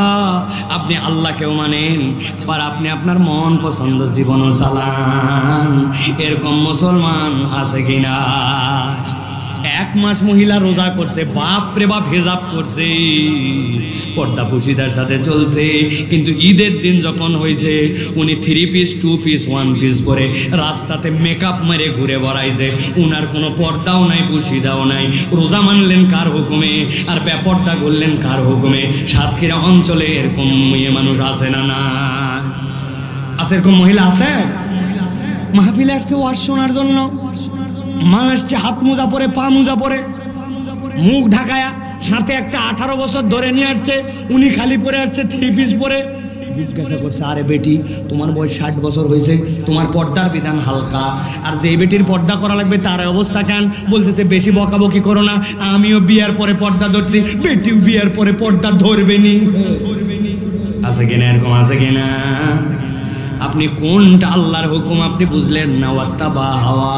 আপনি আল্লাহকেও মানেন, আবার আপনি আপনার মন পছন্দ জীবনও চালান। এরকম মুসলমান আছে কিনা? এক মাস মহিলা রোজা করছে, বাপ রে বাপ হিজাব করছে, পর্দা পুশিদার সাথে চলছে, কিন্তু ঈদের দিন যখন হয়েছে উনি 3 পিস 2 পিস 1 পিস পরে রাস্তাতে মেকআপ মেরে ঘুরে বেড়াইছে। উনার কোনো পর্দাও নাই, পুশিদাও নাই। রোজা মানলেন কার হুকুমে আর বেপর্দা ঘুরলেন কার হুকুমে? সাতক্ষীরা অঞ্চলে এরকম মেয়ে মানুষ আছে না? না আছে, এরকম মহিলা আছে। মাহফিলে আসছে ওয়াজ শোনার জন্য, মা আসছে হাত মোজা পরে, পা মোজা পরে, মুখ ঢাকায়া, সাথে একটা 18 বছর ধরে নিয়ে আসছে, উনি খালি পরে আসছে 3 পিস পরে। জিজ্ঞাসা করছে আরে বেটি তোমার বয়স 60 বছর হয়েছে, তোমার পর্দার বিধান হালকা, আর যে বেটির পর্দা করা লাগবে তার অবস্থা কেন? বলতেছে বেশি বকাবকি করো না, আমিও বিয়ার পরে পর্দা ধরছি, বেটিও বিয়ার পরে পর্দা ধরবেনি। আছে কিনা এরকম? আছে কিনা? আপনি কোনটা আল্লাহর হুকুম আপনি বুঝলেন না। ওয়াত্তাবা হাওয়া,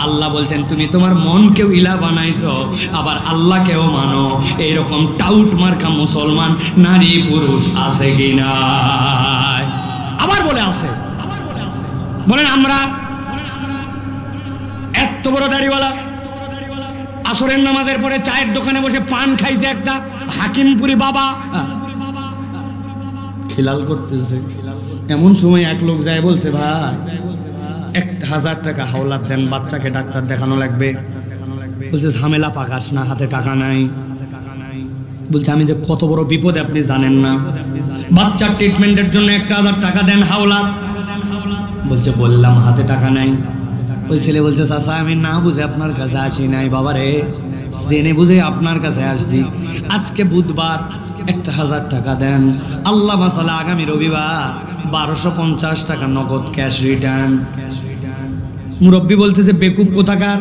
আল্লাহ বলছেন তুমি তোমার মনকেও ইলা বানাইছো, আবার আল্লাহকেও মানো। এইরকম টাউট মার্কা মুসলমান নারী পুরুষ আছে কিনা? আবার বলে আছে, বলেন আমরা এত বড় দাড়িওয়ালা, আসরের নামাজের পরে চায়ের দোকানে বসে পান খাইছে একটা হাকিমপুরি বাবা, খিলাল করতেছে। এমন সময় এক লোক যায় বলছে ভাই 1000 টাকা হাওলাত দেন, বাচ্চাকে ডাক্তার দেখানো লাগবে। বলছে ঝামেলা পাকাস না, হাতে টাকা নাই। বলছে আমি যে কত বড় বিপদে আপনি জানেন না, বাচ্চার ট্রিটমেন্টের জন্য 1000 টাকা দেন হাওলাত। বলছে বললাম হাতে টাকা নাই। ওই ছেলে বলছে চাচা আমি না বুঝে আপনার কাছে আসি নাই, বাবা রে জেনে বুঝে আপনার কাছে আসছি। আজকে বুধবার 1000 টাকা দেন, আল্লাহ মাসালা আগামী রবিবার 1250 টাকা নগদ ক্যাশ রিটার্ন। মুরব্বী বলতেছে বেকুব কোথাকার,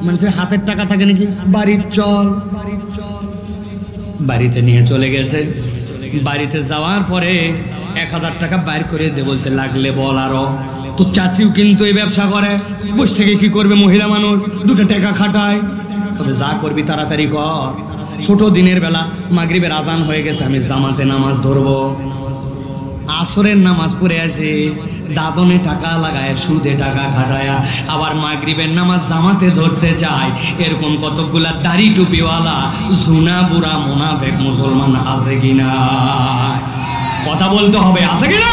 মানুষের হাতের টাকা থাকে নাকি? বাড়ির চল। বাড়িতে নিয়ে চলে গেছে। বাড়িতে যাওয়ার পরে 1000 টাকা বাইর করে দিয়ে বলছে লাগলে বল আরো। তো চাচিও কিন্তু এই ব্যবসা করে, বসে থেকে কি করবে মহিলা মানুষ, 2টা টাকা খাটায়। তবে যা করবি তাড়াতাড়ি কর। ছোট দিনের বেলা মাগরিবের আজান হয়ে গেছে, আমি জামাতে নামাজ ধরবো। আসরের নামাজ পড়ে আসে, দাদনে টাকা লাগায়, সুদে টাকা খাটায়া, আবার মাগরিবের নামাজ জামাতে ধরতে চায়। এরকম কতগুলা দাড়ি টুপিওয়ালা জুনা বুড়া মুনাফিক মুসলমান আছে কিনা? কথা বলতে হবে, আছে কিনা?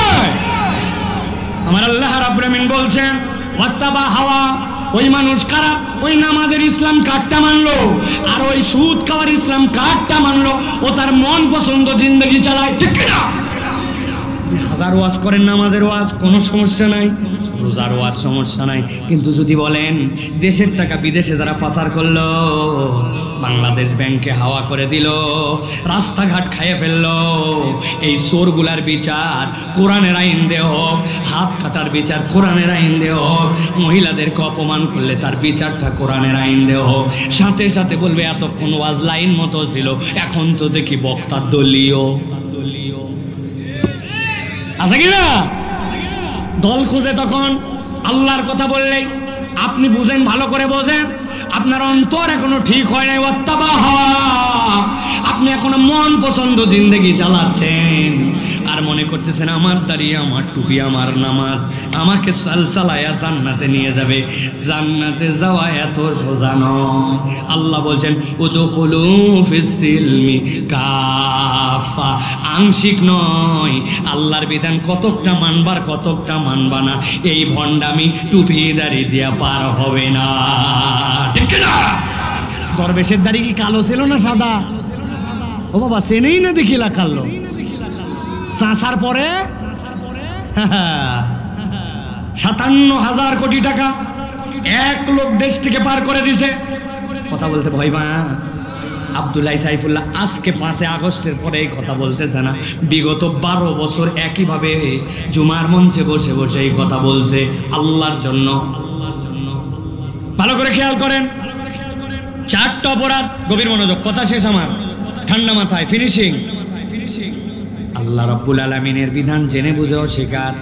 আমার আল্লাহ রাব্বুল আমিন বলছেন ওয়াত্তাবা হাওয়া, ওই মানুষ কারা? ওই নামাজের ইসলাম কাটটা মানলো, আর ওই সুদ খাওয়ার ইসলাম কাটটা মানলো। ও তার মন পছন্দ জিন্দগি চালায়, ঠিক কিনা? হাজার ওয়াজ করেন, নামাজের ওয়াজ কোনো সমস্যা নাই, রোজার ওয়াজ সমস্যা নাই, কিন্তু যদি বলেন দেশের টাকা বিদেশে যারা পাচার করলো, বাংলাদেশ ব্যাংকে হাওয়া করে দিল, রাস্তাঘাট খাইয়ে ফেললো, এই চোরগুলার বিচার কোরআনের আইন দে হোক, হাত কাটার বিচার কোরআনের আইন দে হোক, মহিলাদেরকে অপমান করলে তার বিচারটা কোরআনের আইন দে হোক, সাথে সাথে বলবে এতক্ষণ ওয়াজ লাইন মতো ছিল, এখন তো দেখি বক্তার দলীয় আছে কিনা দল খুঁজে। তখন আল্লাহর কথা বললে আপনি বুঝেন, ভালো করে বোঝেন, আপনার অন্তর এখনো ঠিক হয় নাই, আপনি এখনো মন পছন্দ জিন্দেগি চালাচ্ছেন, আর মনে করতেছেন আমার দাঁড়িয়ে, আমার টুপি, আমার নামাজ আমাকে সালসালায়া জান্নাতে নিয়ে যাবে। জান্নাতে যাওয়া এত সোজা নয়। আল্লাহ বলছেন উদখুলু ফিস সিলমি কাফা, আংশিক নয়। আল্লাহর বিধান কতকটা মানবার কতকটা মানবা না, এই ভণ্ডামি টুপি দাড়ি দিয়া পার হবে না, ঠিক না? দরবেশের দাড়ি কি কালো ছিল না সাদা? ও বাবা চেনেই না দেখিলা কালো, চাষার পরে 57,000 কোটি টাকা এক লোক দেশ থেকে পার করে দিছে। কথা বলতে ভয় মা আব্দুল্লাহ সাইফুল্লাহ আজকে 5 আগস্টের পরে এই কথা বলতেছে না, বিগত 12 বছর একইভাবে জুমার মঞ্চে বসে বসে এই কথা বলছে আল্লাহর জন্য। ভালো করে খেয়াল করেন, 4টা অপরাধ, গভীর মনোযোগ, কথা শেষ আমার, ঠান্ডা মাথায়, ফিনিশিং। আল্লাহ রাব্বুল আলামিনের বিধান জেনে বুঝে অস্বীকার।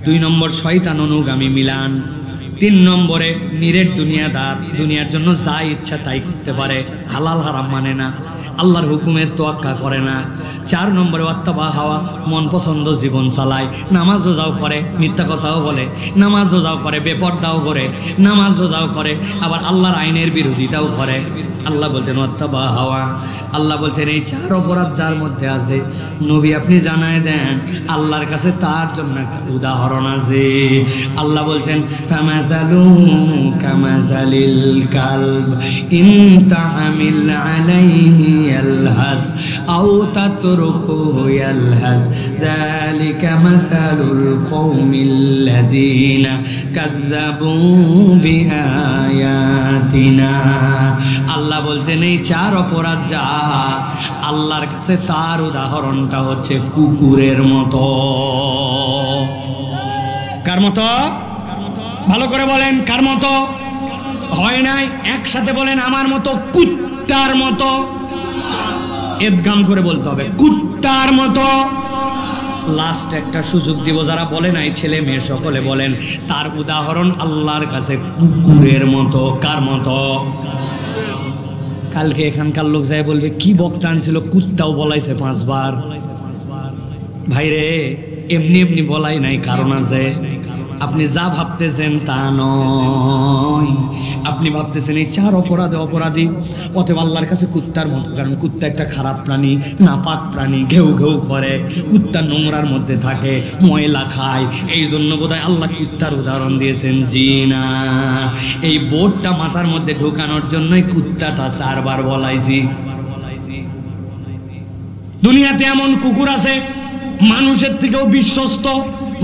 2 নম্বর শয়তান অনুগামী মিলান। 3 নম্বরে নিরেট দুনিয়াদার, দুনিয়ার জন্য যা ইচ্ছা তাই করতে পারে, হালাল হারাম মানে না, আল্লাহর হুকুমের তোয়াক্কা করে না। 4 নম্বরে ওয়াত্তাবা হাওয়া, মন পছন্দ জীবন চালায়, নামাজ রোজাও করে, মিথ্যা কথাও বলে, নামাজ রোজাও করে, বেপরদাও করে, নামাজ রোজাও করে, আবার আল্লাহর আইনের বিরোধিতাও করে। আল্লাহ বলছেন ওয়াত্তাবা হাওয়া। আল্লাহ বলছেন এই 4 অপরাধ যার মধ্যে আছে, নবী আপনি জানায় দেন আল্লাহর কাছে তার জন্য একটা উদাহরণ আছে। আল্লাহ বলছেন ফামাযালু কামাযালিল কালব ইন তাহমিল আলাইহি ইয়ালহাস আও তাতরুকুহু ইয়ালহাস যালিকা মাসালুল কওমিল্লাযীনা কাযযাবু বিআয়াতিনা। আল্লাহ বলছেন এই 4 অপরাধ যা আল্লাহর কাছে তার উদাহরণটা হচ্ছে কুকুরের মতো। কার মতো? ভালো করে বলেন, কার মতো? হয় নাই, একসাথে বলেন আমার মতো, কুত্তার মতো। এদগাম করে বলতে হবে, কুত্তার মতো। লাস্ট একটা সুযোগ দিব, যারা বলে নাই ছেলে মেয়ে সকলে বলেন তার উদাহরণ আল্লাহর কাছে কুকুরের মতো। কার মতো? কালকে এখানকার লোক যায় বলবে কি বক্তা আনছিল, কুত্তাও বলাইছে 5 বার। ভাইরে এমনি এমনি বলাই নাই, কারণ আছে। আপনি যা ভাবতেছেন তা নয়, আপনি ভাবতেছেন এই 4 অপরাধে অপরাধী, অতএব আল্লাহর কাছে কুত্তার মতো। কারণ কুত্তা একটা খারাপ প্রাণী, নাপাক প্রাণী, ঘেউ ঘেউ করে, কুত্তা নোংরার মধ্যে থাকে, ময়লা খায়, এই জন্য বোধহয় আল্লাহ কুত্তার উদাহরণ দিয়েছেন। জি না, এই বোর্ডটা মাথার মধ্যে ঢোকানোর জন্যই কুত্তাটা 4 বার বলাইছি। দুনিয়াতে এমন কুকুর আছে মানুষের থেকেও বিশ্বস্ত,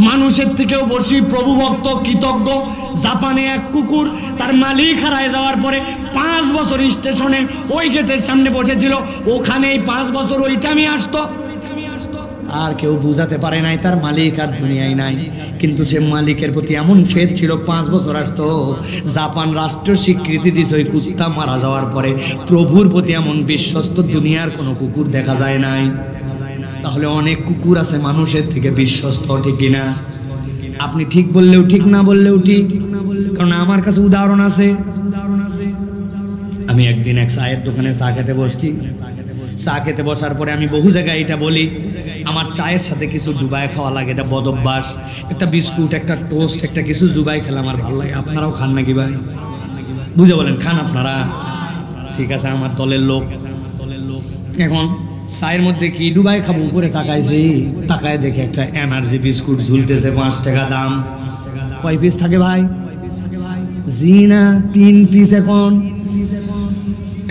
মানুষের থেকেও বেশি প্রভুভক্ত, কৃতজ্ঞ। জাপানে এক কুকুর তার মালিক হারায় যাওয়ার পরে 5 বছর স্টেশনে ওই গেটের সামনে বসেছিল, ওখানেই 5 বছর ওইটা আমি আসতো, আর কেউ বুঝাতে পারে নাই তার মালিক আর দুনিয়ায় নাই। কিন্তু সে মালিকের প্রতি এমন ফেদ ছিল, 5 বছর আসতো। জাপান রাষ্ট্র স্বীকৃতি দিচ্ছে ওই কুত্তা মারা যাওয়ার পরে। প্রভুর প্রতি এমন বিশ্বস্ত দুনিয়ার কোনো কুকুর দেখা যায় নাই। তাহলে অনেক কুকুর আছে মানুষের থেকে বিশ্বস্ত, ঠিক কিনা? আপনি ঠিক বললেও ঠিক, না বললেও ঠিক, কারণ আমার কাছে উদাহরণ আছে। আমি একদিন এক চায়ের দোকানে চা খেতে বসছি। চা খেতে বসার পরে আমি বহু জায়গায় এটা বলি, আমার চায়ের সাথে কিছু ডুবাই খাওয়া লাগে, এটা বদ অভ্যাস। একটা বিস্কুট, একটা টোস্ট, একটা কিছু ডুবাই খেলে আমার ভালো লাগে। আপনারাও খান নাকি ভাই? বুঝে বলেন, খান আপনারা? ঠিক আছে, আমার দলের লোক। এখন চায়ের মধ্যে কি ডুবাই খাবো, উপরে তাকাইছি, তাকায় দেখে একটা এনার্জি বিস্কুট ঝুলতেছে, 5 টাকা দাম। কয় পিস থাকে ভাই? জি না, 3 পিস। এখন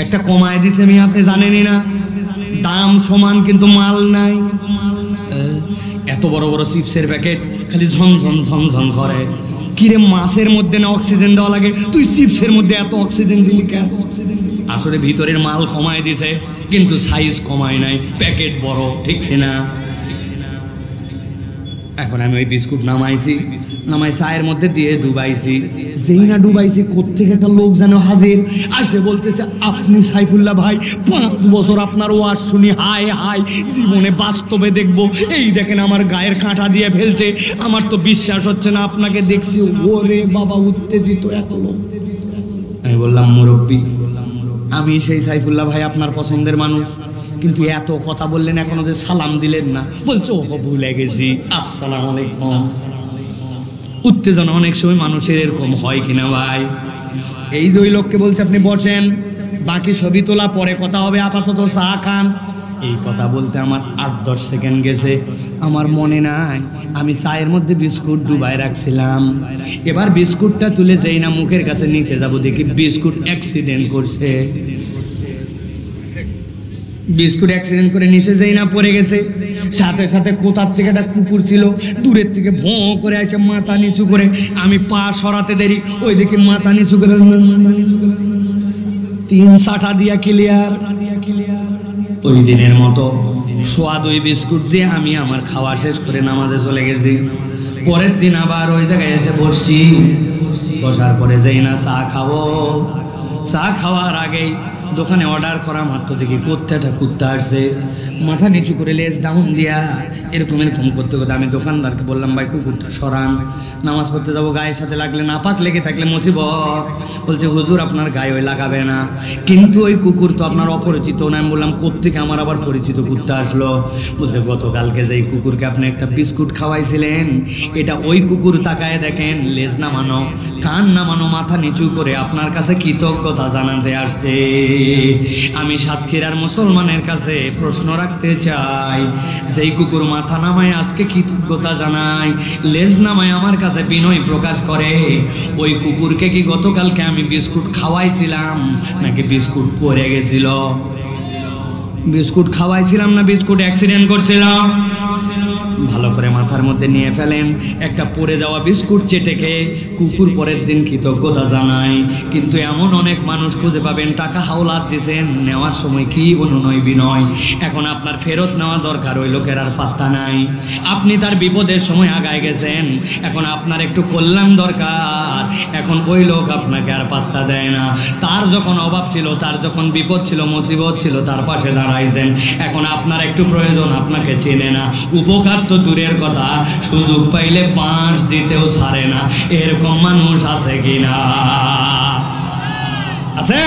একটা কমায় দিছে, আপনি জানেনই না, দাম সমান কিন্তু মাল নাই। এত বড় বড় চিপসের প্যাকেট খালি ঝনঝন ঝনঝন করে। কিরে মাছের মধ্যে না অক্সিজেন দেওয়া লাগে, তুই চিপসের মধ্যে এত অক্সিজেন দিলি কেন? আসলে ভিতরের মাল কমায় দিছে কিন্তু সাইজ কমায় নাই, প্যাকেট বড়, ঠিক না? এখন আমি ওই বিস্কুট নামাই চায়ের মধ্যে দিয়ে ডুবাইছি। যেই না ডুবাইছি কোত্থেকে একটা লোক যেন হাজির আসে, বলতেছে আপনি সাইফুল্লাহ ভাই, 5 বছর আপনার ওয়াজ শুনি, হায় হায় জীবনে বাস্তবে দেখবো, এই দেখেন আমার গায়ের কাঁটা দিয়ে ফেলছে, আমার তো বিশ্বাস হচ্ছে না আপনাকে দেখছি। ওরে বাবা, উত্তেজিত এক লোক। আমি বললাম মুরব্বী, আমি সেই সাইফুল্লাহ ভাই আপনার পছন্দের মানুষ, কিন্তু এত কথা বললেন এখনো যে সালাম দিলেন না। বলছে ওহ ভুলে গেছি, আসসালামু আলাইকুম। উত্তেজনা অনেক সময় মানুষের এরকম হয় কিনা ভাই? এই যে ওই লোককে বলছে আপনি বসেন, বাকি ছবি তোলা পরে কথা হবে, আপাতত চা খান। এই কথা বলতে আমার 8-10 সেকেন্ড গেছে, আমার মনে নাই আমি চায়ের মধ্যে বিস্কুট ডুবাই রাখছিলাম। এবার বিস্কুটটা তুলে যেই না মুখের কাছে নিতে যাব, দেখি বিস্কুট অ্যাক্সিডেন্ট করছে। বিস্কুট অ্যাক্সিডেন্ট করে নিচে যেই না পড়ে গেছে, সাথে সাথে কোথার থেকে একটা কুকুর ছিল দূরের থেকে ভোঁ করে আছে মাথা নিচু করে। আমি পা সরাতে দেরি, ওই দেখি মাথা নিচু করে 3 সাটা দিয়া ক্লিয়ার। ওই দিনের মতো সোয়াদ ওই বিস্কুট দিয়ে আমি আমার খাওয়া শেষ করে নামাজে চলে গেছি। পরের দিন আবার ওই জায়গায় এসে বসছি, বসার পরে যেই না চা খাবো, চা খাওয়ার আগেই দোকানে অর্ডার করা মাত্র দেখি কোত্থাটা কুত্তা আসছে, মাথা নিচু করে লেজ ডাউন দিয়া এরকম করতে করতে আমি দোকানদারকে বললাম ভাই কুকুরটা সরান, নামাজ পড়তে যাবো, গায়ের সাথে লাগলে নাপাক লেগে থাকলে মুসিবত। বলছে হুজুর আপনার গায়ে ওই লাগাবে না, কিন্তু ওই কুকুর তো আপনার অপরিচিত না। আমি বললাম কোত্থেকে আমার আবার পরিচিত কুত্তা আসলো? বলছে গতকালকে যে কুকুরকে আপনি একটা বিস্কুট খাওয়াইছিলেন, এটা ওই কুকুর। তাকায় দেখেন লেজ নামানো, কান নামানো, মাথা নিচু করে আপনার কাছে কৃতজ্ঞতা জানাতে আসছে। আমি সাতক্ষীরার মুসলমানের কাছে প্রশ্ন রাখতে চাই, যেই কুকুর মাথা নামায় আজকে কৃতজ্ঞতা জানায়, লেজ নামায় আমার কাছে বিনয় প্রকাশ করে, ওই কুকুরকে কি গতকালকে আমি বিস্কুট খাওয়াইছিলাম নাকি বিস্কুট পড়ে গেছিল? বিস্কুট খাওয়াইছিলাম না বিস্কুট অ্যাক্সিডেন্ট করছিলাম? ভালো করে মাথার মধ্যে নিয়ে ফেলেন, একটা পড়ে যাওয়া বিস্কুট চেটে খেয়ে কুকুর পরের দিন কৃতজ্ঞতা জানায়। কিন্তু এমন অনেক মানুষ খুঁজে পাবেন টাকা হাওলাত দিয়েছেন, নেওয়ার সময় কি অনুনয় বিনয়। এখন আপনার ফেরত নেওয়া দরকার, ওই লোকের আর পাত্তা নাই। আপনি তার বিপদের সময় আগায় গেছেন, এখন আপনার একটু কল্যাণ দরকার, এখন ওই লোক আপনাকে আর পাত্তা দেয় না। তার যখন অভাব ছিল, তার যখন বিপদ ছিল, মুসিবত ছিল, তার পাশে দাঁড়াইছেন, এখন আপনার একটু প্রয়োজন, আপনাকে চেনে না। উপকার তো দূরের কথা, সুযোগ পাইলে 5 দিতেও ছাড়ে না, এরকম মানুষ আছে কিনা? আছে?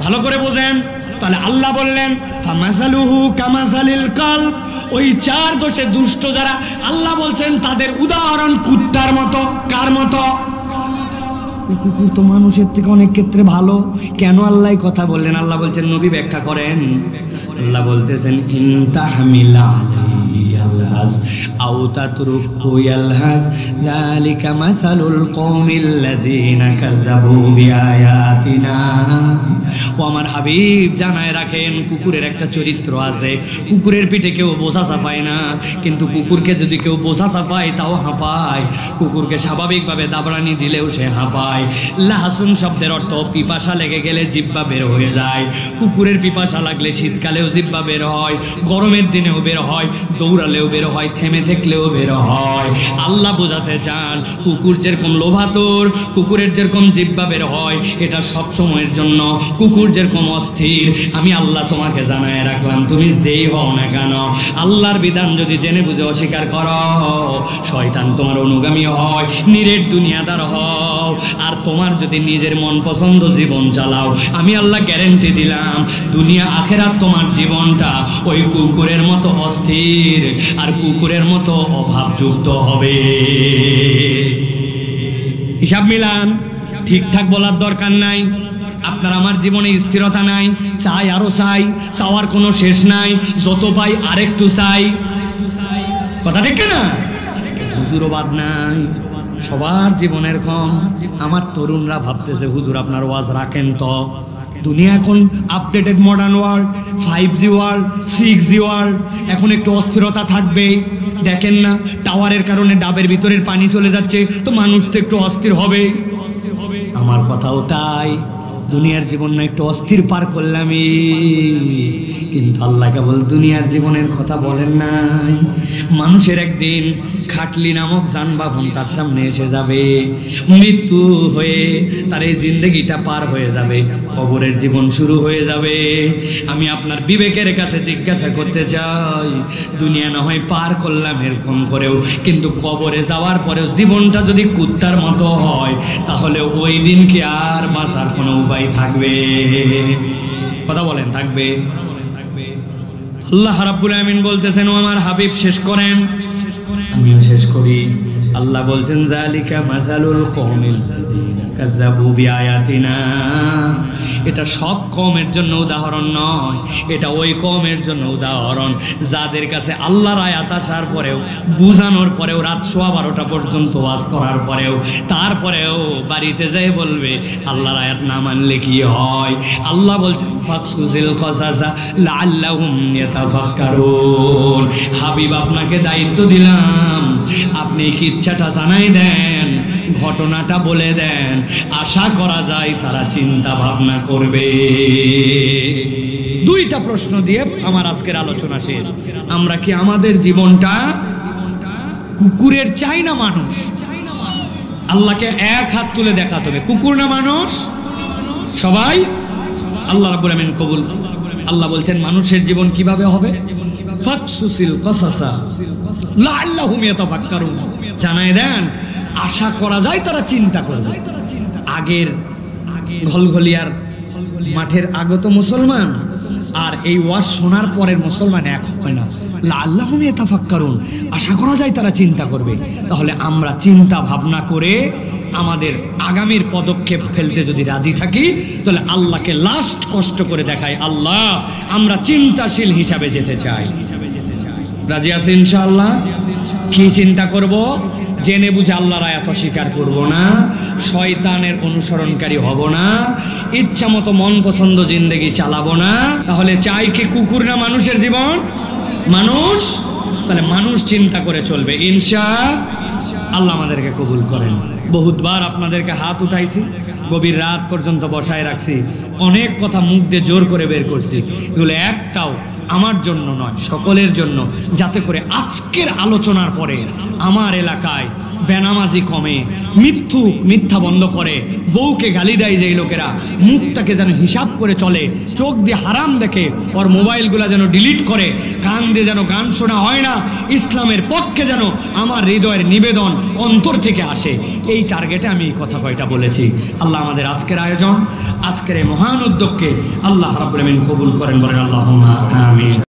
ভালো করে বোঝেন। তাহলে আল্লাহ বললেন ফামাসালুহু কামাসালিল কালব, ওই 4 দোষে দুষ্ট যারা, আল্লাহ বলছেন তাদের উদাহরণ কুত্তার মতো। কার মতো? কুকুর তো মানুষের থেকে অনেক ক্ষেত্রে ভালো। কেন আল্লাহ কথা বললেন? আল্লাহ বলছেন, নবী ব্যাখ্যা করেন। আল্লাহ বলতেছেন ইনতাহমিলা আলাইহি আও তাতরুকহু ইয়ালহাজ যালিকা মাসালুল কওমিল্লাযীনা কাযাবু বিআয়াতিনা। ও আমার হাবিব জানায় রাখেন, কুকুরের একটা চরিত্র আছে। কুকুরের পিঠে কেউ বোঝা চাপায় না, কিন্তু কুকুরকে যদি কেউ বোঝা চাপায় তাও হাঁপায়। কুকুরকে স্বাভাবিকভাবে দাবরানি দিলেও সে হাঁপায়। লাহাসুন শব্দের অর্থ পিপাসা লেগে গেলে জিহ্বা বের হয়ে যায়। কুকুরের পিপাসা লাগলে শীতকালেও জিহ্বা বের হয়, গরমের দিনেও বের হয়, দৌড়ালেও বের হয়, থেমে থাকলেও বের হয়। আল্লাহ বোঝাতে চান, কুকুর যেরকম লোভাতুর, কুকুরের যেরকম জিহ্বা বের হয়, এটা সব সময়ের জন্য। কুকুর যেরকম অস্থির, আমি আল্লাহ তোমাকে জানায় রাখলাম, তুমি যেই হও না কেন, আল্লাহর বিধান যদি জেনে বুঝে অস্বীকার করো, শয়তান তোমার অনুগামী হয়, নিরেট দুনিয়াদার হও। আর তোমার যদি নিজের মন পছন্দ জীবন চালাও, আমি আল্লাহ গ্যারেন্টি দিলাম, দুনিয়া আখেরাত তোমার জীবনটা ওই কুকুরের মতো অস্থির আর কুকুরের মতো অভাবযুক্ত হবে। হিসাব মিলান। ঠিকঠাক বলার দরকার নাই। আপনার আমার জীবনে স্থিরতা নাই, চাই আরো চাই, চাওয়ার কোনো শেষ নাই, যত পাই আরেকটু চাই। কথা ঠিক না? হুজুরও বাদ নাই, সবার জীবনের কম। আমার তরুণরা ভাবতেছে হুজুর আপনার ওয়াজ রাখেন তো, দুনিয়া এখন updated modern world, 5G world, 6G world. এখন একটু অস্থিরতা থাকবে, দেখেন না টাওয়ারের কারণে ডাবের ভিতরের পানি চলে যাচ্ছে, তো মানুষ তো একটু অস্থির হবে। আমার কথাও তাই, দুনিয়ার জীবন না একটু অস্থির পার করলাম, কিন্তু আল্লাহ কেবল দুনিয়ার জীবনের কথা বলেন নাই। মানুষের একদিন খাটলি নামক যানবাহন তার সামনে এসে যাবে, মৃত্যু হয়ে তার এই জিন্দেগিটা পার হয়ে যাবে, কবরের জীবন শুরু হয়ে যাবে। আমি আপনার বিবেকের কাছে জিজ্ঞাসা করতে চাই, দুনিয়া না হয় পার করলাম এরকম করেও, কিন্তু কবরে যাওয়ার পরেও জীবনটা যদি কুত্তার মতো হয়, তাহলে ওই দিন কি আর বাঁচার কোনো উপায় থাকবে? কথা বলেন, থাকবে? আল্লাহ রাব্বুল আমিন বলতেছেন, ও আমার হাবিব শেষ করেন, আমিও শেষ করি। আল্লাহ বলছেন, যালিকা মাসালুল কওমিল লাযিনা কাযাবু বিআয়াতিনা। এটা সব কওমের জন্য উদাহরণ নয়, এটা ওই কওমের জন্য উদাহরণ যাদের কাছে আল্লাহর আয়াত আসার পরেও, বুঝানোর পরেও, রাত 12:15 পর্যন্ত ওয়াজ করার পরেও, তারপরেও বাড়িতে যেয়ে বলবে আল্লাহর আয়াত না মানলে কি হয়। আল্লাহ বলছেন, ফাকসুসিল কসাসা লাআল্লাহুম ইয়াতাফাক্কারুন। হাবিব আপনাকে দায়িত্ব দিলাম, আপনি কি ইচ্ছাটা জানাই দেন, ঘটনাটা বলে দেন, আশা করা যায় তারা চিন্তা ভাবনা করবে। দুইটা প্রশ্ন দিয়ে আমার আজকের আলোচনা শেষ। আমরা কি আমাদের জীবনটা কুকুরের চাই না মানুষ? আল্লাহকে এক হাত তুলে দেখাতে হবে, কুকুর না মানুষ? সবাই আল্লাহ রাব্বুল আমিন কবুল। আল্লাহ বলছেন মানুষের জীবন কিভাবে হবে, ফাকসুসিল কসাসা লাআল্লাহুম ইয়াতাফাক্কারুন। জানায় দেন, আশা করা যায় তারা চিন্তা করবে। আগের ঘলঘলিয়ার মাঠের আগত মুসলমান আর এই ওয়াজ শোনার পরের মুসলমান এক হয় না। লাআল্লাহুম ইয়াতাফাক্কারুন, আশা করা যায় তারা চিন্তা করবে। তাহলে আমরা চিন্তা ভাবনা করে আমাদের আগামীর পদক্ষেপ ফেলতে যদি রাজি থাকি, তাহলে আল্লাহকে লাস্ট কষ্ট করে দেখাই, আল্লাহ আমরা চিন্তাশীল হিসাবে যেতে চাই। রাজি আছি ইনশাআল্লাহ? কি চিন্তা করব? জেনে বুঝে আল্লাহর আয়াত অস্বীকার করব না, শয়তানের অনুসরণকারী হব না, ইচ্ছা মতো মন পছন্দ জিন্দেগি চালাবো না। তাহলে চাই কি কুকুর না মানুষের জীবন? মানুষ। তাহলে মানুষ চিন্তা করে চলবে ইনশাআল্লাহ। আমাদেরকে কবুল করেন। বহুতবার আপনাদেরকে হাত উঠাইছি, গভীর রাত পর্যন্ত বসায় রাখছি, অনেক কথা মুখ দিয়ে জোর করে বের করছি। এগুলো একটাও আমার জন্য নয়, সকলের জন্য, যাতে করে আজকের আলোচনার পরে আমার এলাকায় বেনামাজি কমে, মিথ্যা বন্ধ করে, বউকে গালি দেয় যেই লোকেরা, মুখটাকে যেন হিসাব করে চলে, চোখ দিয়ে হারাম দেখে, ওর মোবাইলগুলো যেন ডিলিট করে, কান দিয়ে যেন গান শোনা হয় না, ইসলামের পক্ষে যেন আমার হৃদয়ের নিবেদন অন্তর থেকে আসে, এই টার্গেটে আমি এই কথা কয়টা বলেছি। আল্লাহ আমাদের আজকের আয়োজন, আজকের এই মহান উদ্যোগকে আল্লাহ রাব্বুল আমিন কবুল করেন, বলেন আল্লাহুম্মা আমিন।